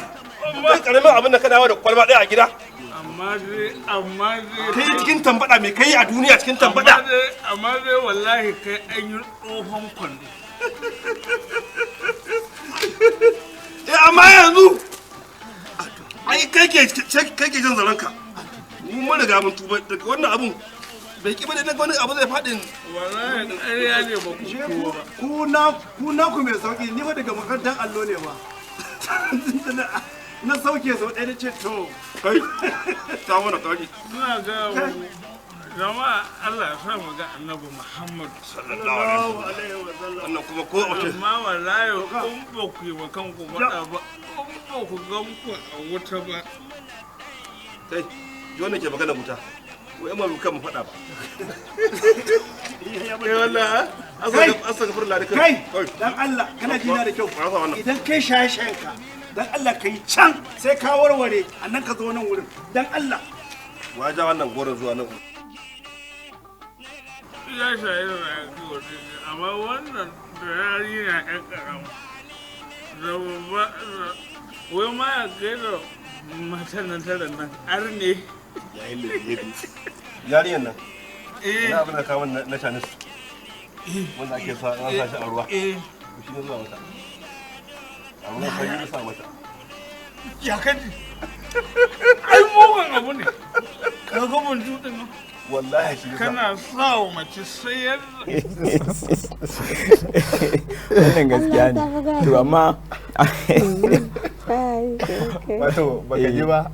karamin abin da ka dawo da kwalba ɗaya a gida. amma dai kai cikin tambada me kai a duniya cikin tambada. Amma dai wallahi kai an yi tsohon kwando. Amma yanzu ai kai ke jan zaranka. Mun riga mun tuba daga wannan abun bai ki bane wani abu zai faɗin. Wallahi ƙarya ne ba ku tuba. Ku na ku mai sauki ni fa daga makarantar allo ne ba. Na sauke sau ɗaya na ce to. Kai ta mana kari. Ina ga jama'a Allah ya sa mu ga Annabi Muhammad sallallahu alaihi wa sallam. Wannan kuma ko wace. Amma wallahi kun ba ku yi makan ku faɗa ba. Kun ba ku gan ku a wuta ba. Kai ji wannan ke magana wuta. Ko yamma mu kan mu faɗa ba. Kai wallahi asa gafar Allah da kai. Dan Allah kana jina da kyau. Idan kai shaye-shayenka dan Allah kai can sai ka warware annan ka zo nan wurin dan Allah. Wa ja wannan goron zuwa nan. Ya shaye da rayuwa amma wannan da yari na ƴan ƙarama. Da ba wai ma ya gaida matan nan tara nan ar ne. Yayin da yake. Yariyan nan. Ina abin da kawo na shanis. Wanda ake sa an sa shi a ruwa. Shi ne zuwa mata. Amma sai yi sa mata. Ya kaji. Ai mugun abu ne. Ka ga mun jutun nan. Wallahi shi kana sa wa mace sayar. Wannan gaskiya ne. To amma wato baka ji ba.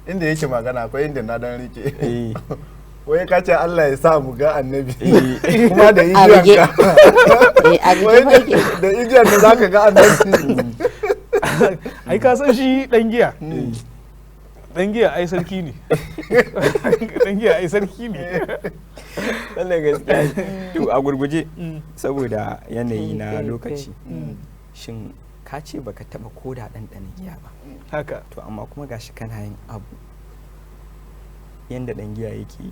Inda yake magana akwai inda na dan rike. Wai ka ce Allah ya sa mu ga annabi kuma da igiyanka da igiyar da zaka ga annabi. Ai ka san shi dan giya dan giya ai sarki ne. Dan giya ai sarki ne. Wannan gaskiya. To a gurguje saboda yanayi na lokaci shin ka ce baka taba koda ɗanɗanon giya ba haka to amma kuma gashi kana yin abu yanda dan giya yake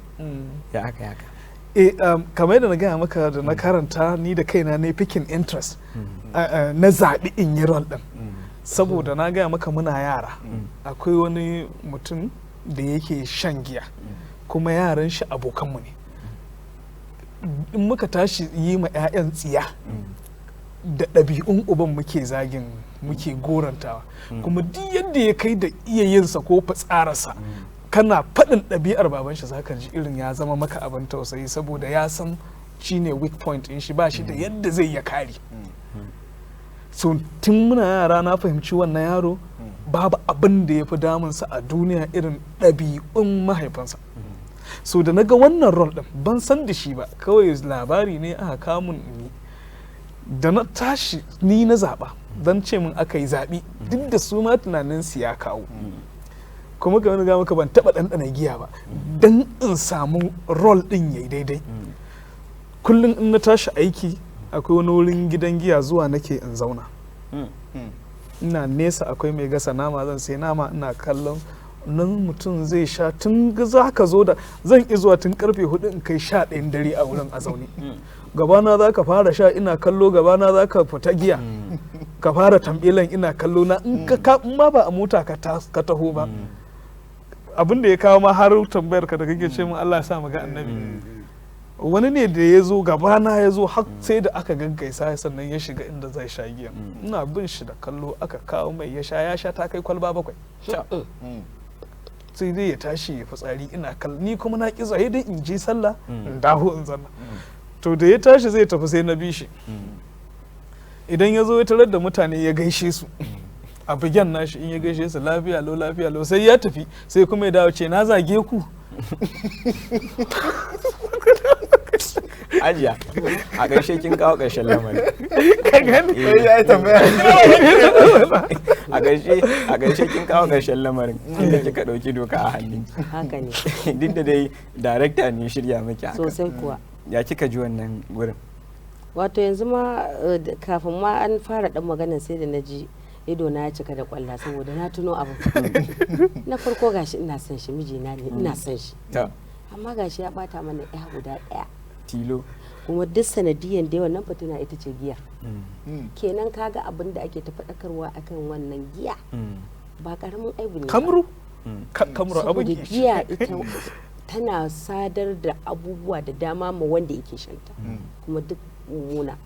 ya aka kamar yadda na gaya maka da na karanta ni da kaina ne picking interest na zaɓi in yi rol ɗin saboda na gaya maka muna yara akwai wani mutum da yake shan giya kuma yaran shi abokanmu ne in muka tashi yi ma 'ya'yan tsiya da ɗabi'un uban muke zagin muke gorantawa kuma duk yadda ya kai da iya yinsa ko fitsararsa kana faɗin ɗabi'ar baban shi zaka ji irin ya zama maka abin tausayi saboda ya san shi ne weak point in shi ba shi da yadda zai ya kare so tun muna yara na fahimci wannan yaro babu abin da ya fi damunsa a duniya irin ɗabi'un mahaifinsa. So da na ga wannan rol ɗin ban san da shi ba, kawai labari ne aka kamun ni da na tashi ni na zaɓa don ce min aka yi zaɓi duk da su ma tunanin su ya kawo kuma ga wani maka ban taɓa ɗanɗana giya ba don in samu rol ɗin yayi daidai. Kullum in na tashi aiki akwai wani wurin gidan giya zuwa nake in zauna, ina nesa akwai mai gasa nama, zan sai nama ina kallon nan mutum zai sha tun za ka zo da zan zuwa tun karfe 4 in kai 11 dare a wurin a zaune. Gabana za ka fara sha ina kallo, gabana za ka fita giya ka fara tambilan ina kallo na in ma ba a mota ka taho ba. Abin da ya kawo ma har tambayar ka da kake ce min Allah ya sa mu ga annabi, wani ne da ya zo gabana ya zo har sai da aka gaggaisa sannan ya shiga inda zai sha giya, ina bin shi da kallo aka kawo mai ya sha ta kai kwalba 7 sai dai ya tashi ya fitsari ina kallo, ni kuma na ƙi zai dai in je sallah in dawo in zanna. To da ya tashi zai tafi sai na bi shi, idan ya zo ya tarar da mutane ya gaishe su a bigen nashi, in ya gaishe su lafiya lo sai ya tafi sai kuma ya dawo ce na zage ku. Ajiya a ƙarshe kin kawo ƙarshen lamarin. Ka gani? Ya yi tambaya. A ƙarshe kin kawo ƙarshen lamarin inda kika ɗauki doka a hannun. Haka ne. Duk da dai darekta ne shirya miki haka. Sosai kuwa. Ya kika ji wannan wurin? Wato yanzu ma kafin ma an fara ɗan maganar sai da na ji ido na ya cika da kwalla saboda na tuno abu. Na farko gashi ina son shi, mijina ne ina son shi. Amma gashi ya bata mana ɗaya guda ɗaya. Tilo. Kuma duk sanadiyan da wannan fitina ita ce giya. Kenan kaga abin da ake ta faɗakarwa akan wannan giya ba karamin aibu ne. Kamru abin giya ita tana sadar da abubuwa da dama ma wanda yake shanta kuma duk mummuna.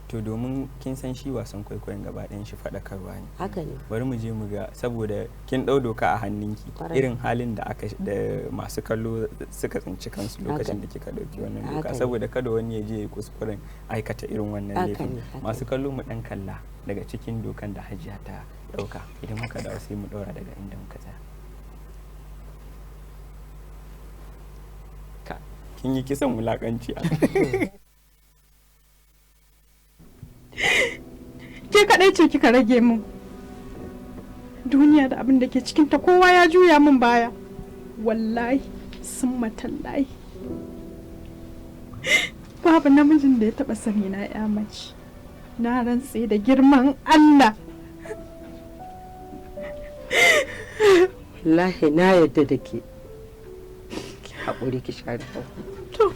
To domin kin san shi wasan kwaikwayon gaba ɗayan shi faɗakarwa ne. Haka ne. Bari mu je mu ga, saboda kin ɗau doka a hannunki irin halin da masu kallo suka tsinci kansu lokacin da kika ɗauki wannan doka, saboda kada wani ya je kuskuren aikata irin wannan laifin. Masu kallo mu ɗan kalla daga cikin dokan da Hajiya ta ɗauka, idan muka dawo sai mu ɗaura daga inda muka tsaya. Kin yi kisan wulakanci a ke kadai ce kika rage min duniya da abin da ke cikinta, kowa ya juya min baya wallahi sun matallahi babu namijin da ya taba sani na ya mace, na rantse da girman Allah. Wallahi na yadda da ke haƙuri ki share to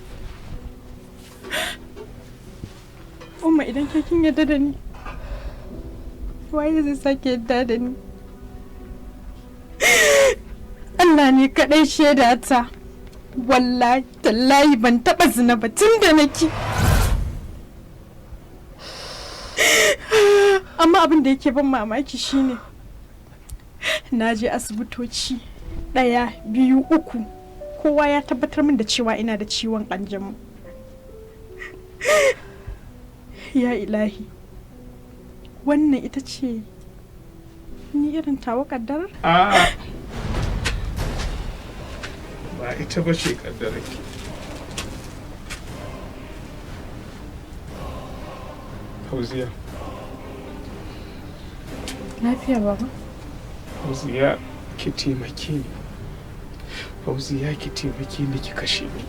umma idan ke kin yadda da ni waye zai sake yadda da ni? Allah ne kaɗai shaida ta, wallahi tallahi ban taɓa zina ba tun da nake. Amma abin da yake ban mamaki shine na je asibitoci 1, 2, 3 kowa ya tabbatar min da cewa ina da ciwon ƙanjamau. Ya ilahi, wannan ita ce ni irin tawa kaddarar? Ba ita ba ce kaddarar ki. Fauziya. Lafiya baba? Fauziya ki taimake ni. Fauziya ki taimake ni ki kashe ni.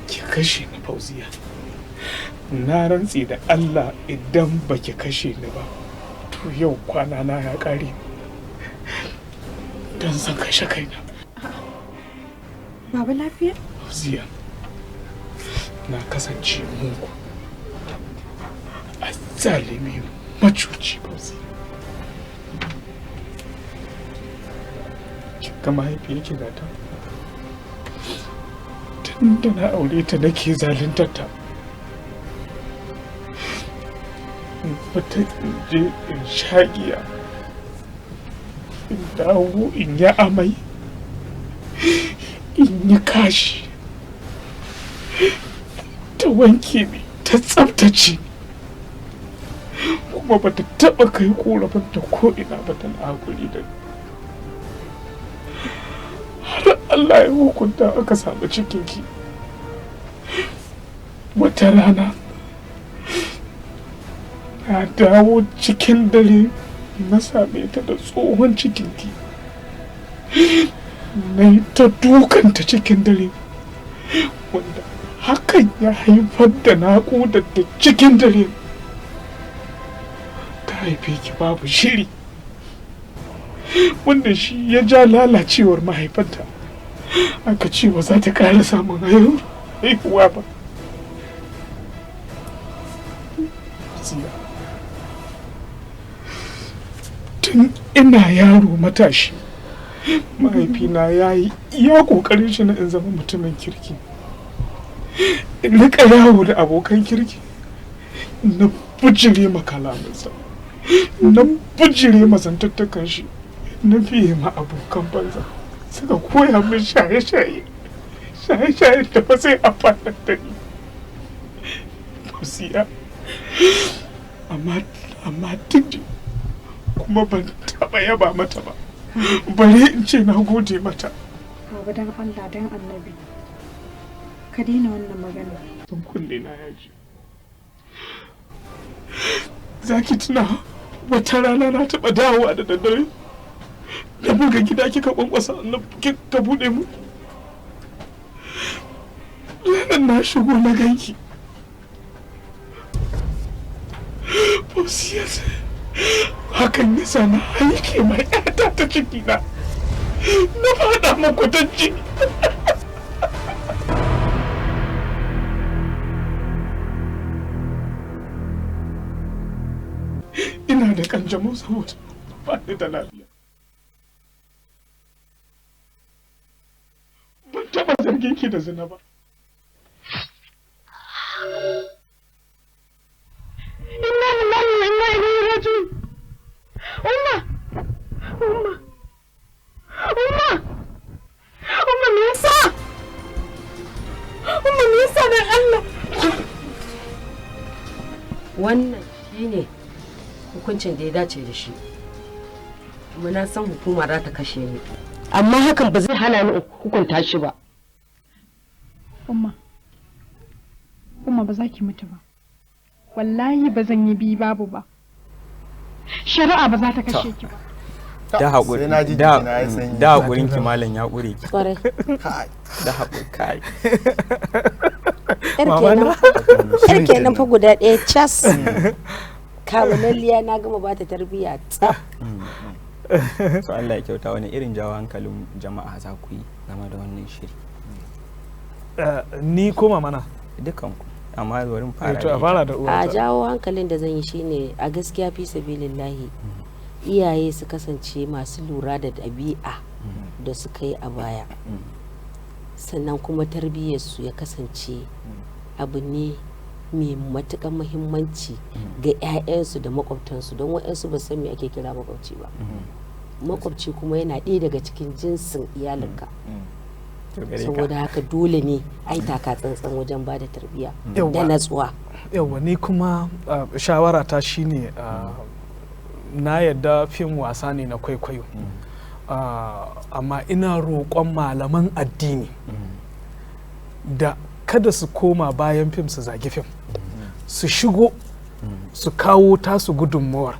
Ki kashe ni Fauziya. Na rantse da Allah idan baki kashe ni ba, to yau kwana na ya kare. Dan zan kashe kaina. Baba lafiya? Fauziya. Na kasance mugu. Azzalimi macuci Fauziya. Ga mahaifiyarki ga ta, tun da na aure ta nake zaluntar ta. Fita in je in sha giya, in dawo in yi amai, in yi kashi, ta ta wanke ni ta tsaftace kuma ba ta taɓa kai korafin ta ko ina ba ta hakuri da har Allah ya hukunta aka samu cikinki. Wata rana na dawo cikin dare na same ta da tsohon cikinki, na yi ta dukanta cikin dare wanda hakan ya haifar da naƙudar da cikin dare ta haife ki babu shiri, wanda shi ya ja lalacewar mahaifanta. Aka ce ba za ta ƙara samun haihuwa ba. Tun ina yaro matashi mahaifina ya yi iya ƙoƙarin shi na in zama mutumin kirki, in rika yawo da abokan kirki, na bujire makalaminsa, na bujire mazantattakan shi, na biye ma abokan banza suka koya min shaye-shaye da ba zai amfana da ni. Musiya, amma duk kuma ban taɓa yaba mata ba, bari in ce na gode mata. Baba dan Allah dan Annabi ka daina wannan magana. Don kunne na yaji. Za ki tuna wata rana na taɓa dawowa da daddare da buga gida kika kwankwasa kika buɗe mu. Ranar na shigo na ganki. Bosiyar hakan ya sa na haike mai ƴata ta ciki na faɗa makwatanci. Ina da kanjamau saboda ba ni da lafiya. Ban taɓa zargin ki da zina ba. Inna lillahi wa inna ilaihi raji'un. Umma me yasa? Umma me yasa dan Allah? Wannan shine hukuncin da ya dace da shi. Kuma na san hukuma za ta kashe ni. Amma hakan ba zai hana ni hukunta shi ba. Umma ba za ki mutu ba. Wallahi ba zan yi bi babu ba. Shari'a ba za ta kashe ki ba. Da haƙuri da haƙurin ki malam ya ƙure ki. Da haƙuri kai. Yar kenan fa guda ɗaya cas. Kamulalliya na gama ba ta tarbiyya tsaf. So Allah ya kyauta, wani irin jawo hankalin jama'a za ku yi game da wannan shiri? Ni koma mana dukanku, amma wurin fara da uwa. A jawo hankalin da zan yi shine a gaskiya fi sabilillahi iyaye su kasance masu lura da ɗabi'a da suka yi a baya, sannan kuma tarbiyyarsu ya kasance abu ne mai matuƙar muhimmanci ga 'ya'yansu da makwabtansu, don waɗansu ba san me ake kira makwabci ba. Makwabci kuma yana ɗaya daga cikin jinsin iyalinka, saboda haka dole ne ai taka tsantsan wajen ba da tarbiyya da natsuwa. Yawwa, ni kuma shawara ta shine na yadda fim wasa ne na kwaikwayo, amma ina roƙon malaman addini da kada su koma bayan fim su zagi fim, su shigo su kawo tasu gudunmawar,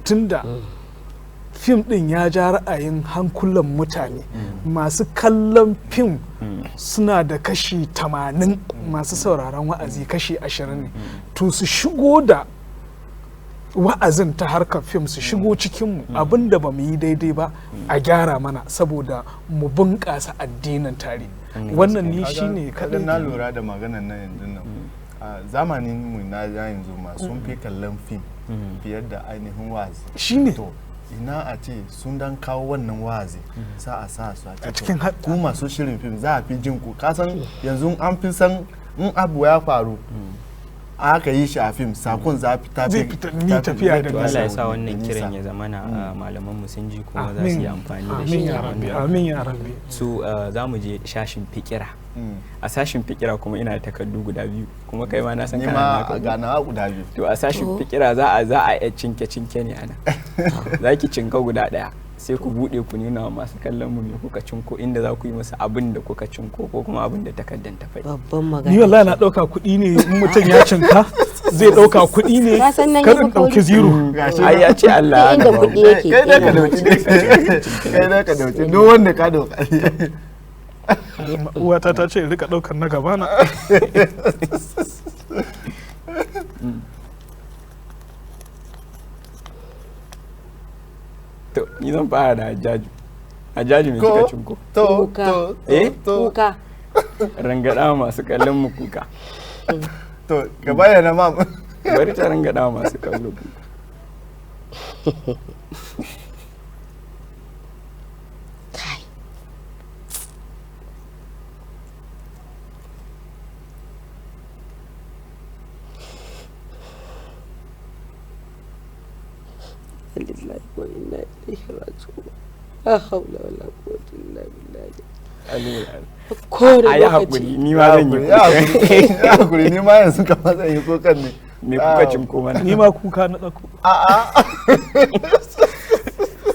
tunda fim din ya ja ra'ayin hankulan mutane. Masu kallon fim suna da kashi 80, masu sauraron wa'azi kashi 20 ne. To su shigo da wa'azin ta harkar fim, su shigo cikinmu, abinda ba mu yi daidai ba a gyara mana saboda mu bunƙasa addinin tare. Wannan ni shine kaɗan na lura da maganan nan yanzu nan. A zamanin mu na yanzu ma sun fi kallon fim fiye da ainihin wa'azi. Shine to ina a ce sun dan kawo wannan wa'azi sa a sa su a cikin ku masu shirin fim za a fi jin ku. Kasan yanzu an fi san in abu ya faru aka yi shi a fim sakon za zai fita ni tafiya da Allah ya sa wannan kiran ya zama na malaman mu sun ji kuma za su yi amfani da shi. Amin ya rabbi. So za mu je shashin fikira. A sashin fikira kuma ina da takardu guda biyu kuma kai ma na san kana naka ganawa guda biyu. To a sashin fikira za a cinke ne ana. Za ki cinka guda daya sai ku bude ku nuna wa masu kallon mu me kuka cinko inda za ku yi masa abin da kuka cinko ko kuma abin da takaddan ta faɗi. Babban magana. Ni wallahi na dauka kuɗi ne in mutum ya cinka zai dauka kuɗi ne kar in dauki zero. Ai ya ce Allah inda kuɗi yake. Kai da ka dauki kai da ka dauki duk wanda ka dauka. Uwata ta ce rika daukar na gaba na. To ni zan fara da Hajjaju mai kika cinko. Kuka. Rangada masu kallon mu kuka. To ka bayyana mam. Bari ta rangada masu kallon kuka. lillahi wa inna ilaihi raji'un la hawla wala quwwata illa billah ayi hakuri ni ma zan yi hakuri ni ma yanzu kamar zan yi kokan ne me kuka cinko mana ni ma kuka na dauko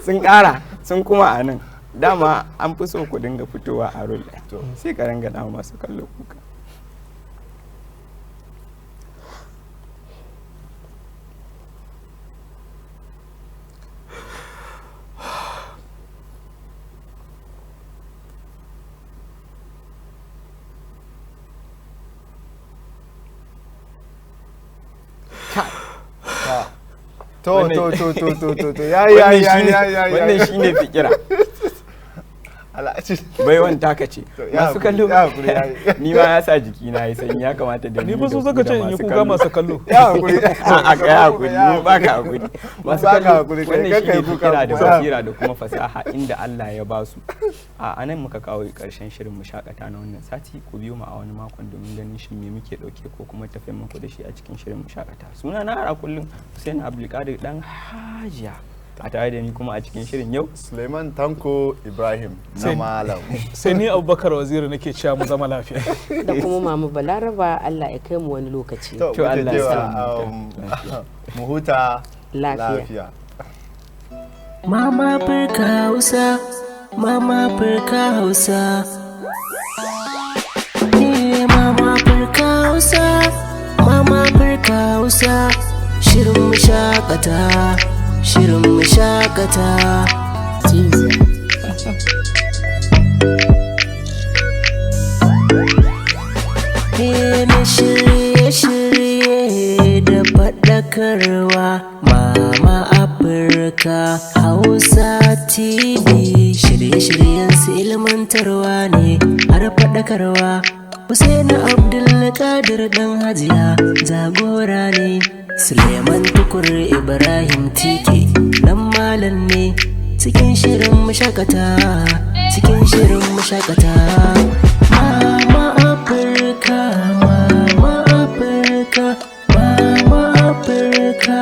sun kara sun kuma a nan dama an fi so ku dinga fitowa a rol to sai ka ranga da masu kallo kuka to ya wannan shine fikira baiwan taka ce masu kallo ni ma ya sa jiki na yi sanyi ya kamata da ni ba so saka ce in yi kuka masu kallo ya hakuri a ga hakuri ba ka hakuri masu kallo wannan shine fikira da basira da kuma fasaha inda Allah ya ba su a anan muka kawo karshen shirin Mushakata na wannan sati ku biyo mu a wani makon domin ganin shin me muke dauke ko kuma tafiyar muku da shi a cikin shirin Mushakata suna na har kullum Hussein Abdulkadir dan Hajiya a tare da ni kuma a cikin shirin yau Suleiman Tanko Ibrahim na malam sai ni Abubakar Waziri nake cewa mu zama lafiya da kuma Mama Balaraba Allah ya kai mu wani lokaci to Allah ya sa mu huta lafiya Mama Afirka Hausa Mama Afirka Hausa Mama Afirka Hausa Mama Afirka Hausa shirin Mushakata shirin Mushakata na shirye-shirye da faɗakarwa Mama Afirka Hausa TV shirye-shiryen su ilmantarwa ne har faɗakarwa Hussein Abdulkadir dan Hajiya jagora ne Suleiman Tukur Ibrahim Tike dan malam ne cikin shirin Mushakata cikin shirin Mushakata Mama Afirka Mama Afirka Mama Afirka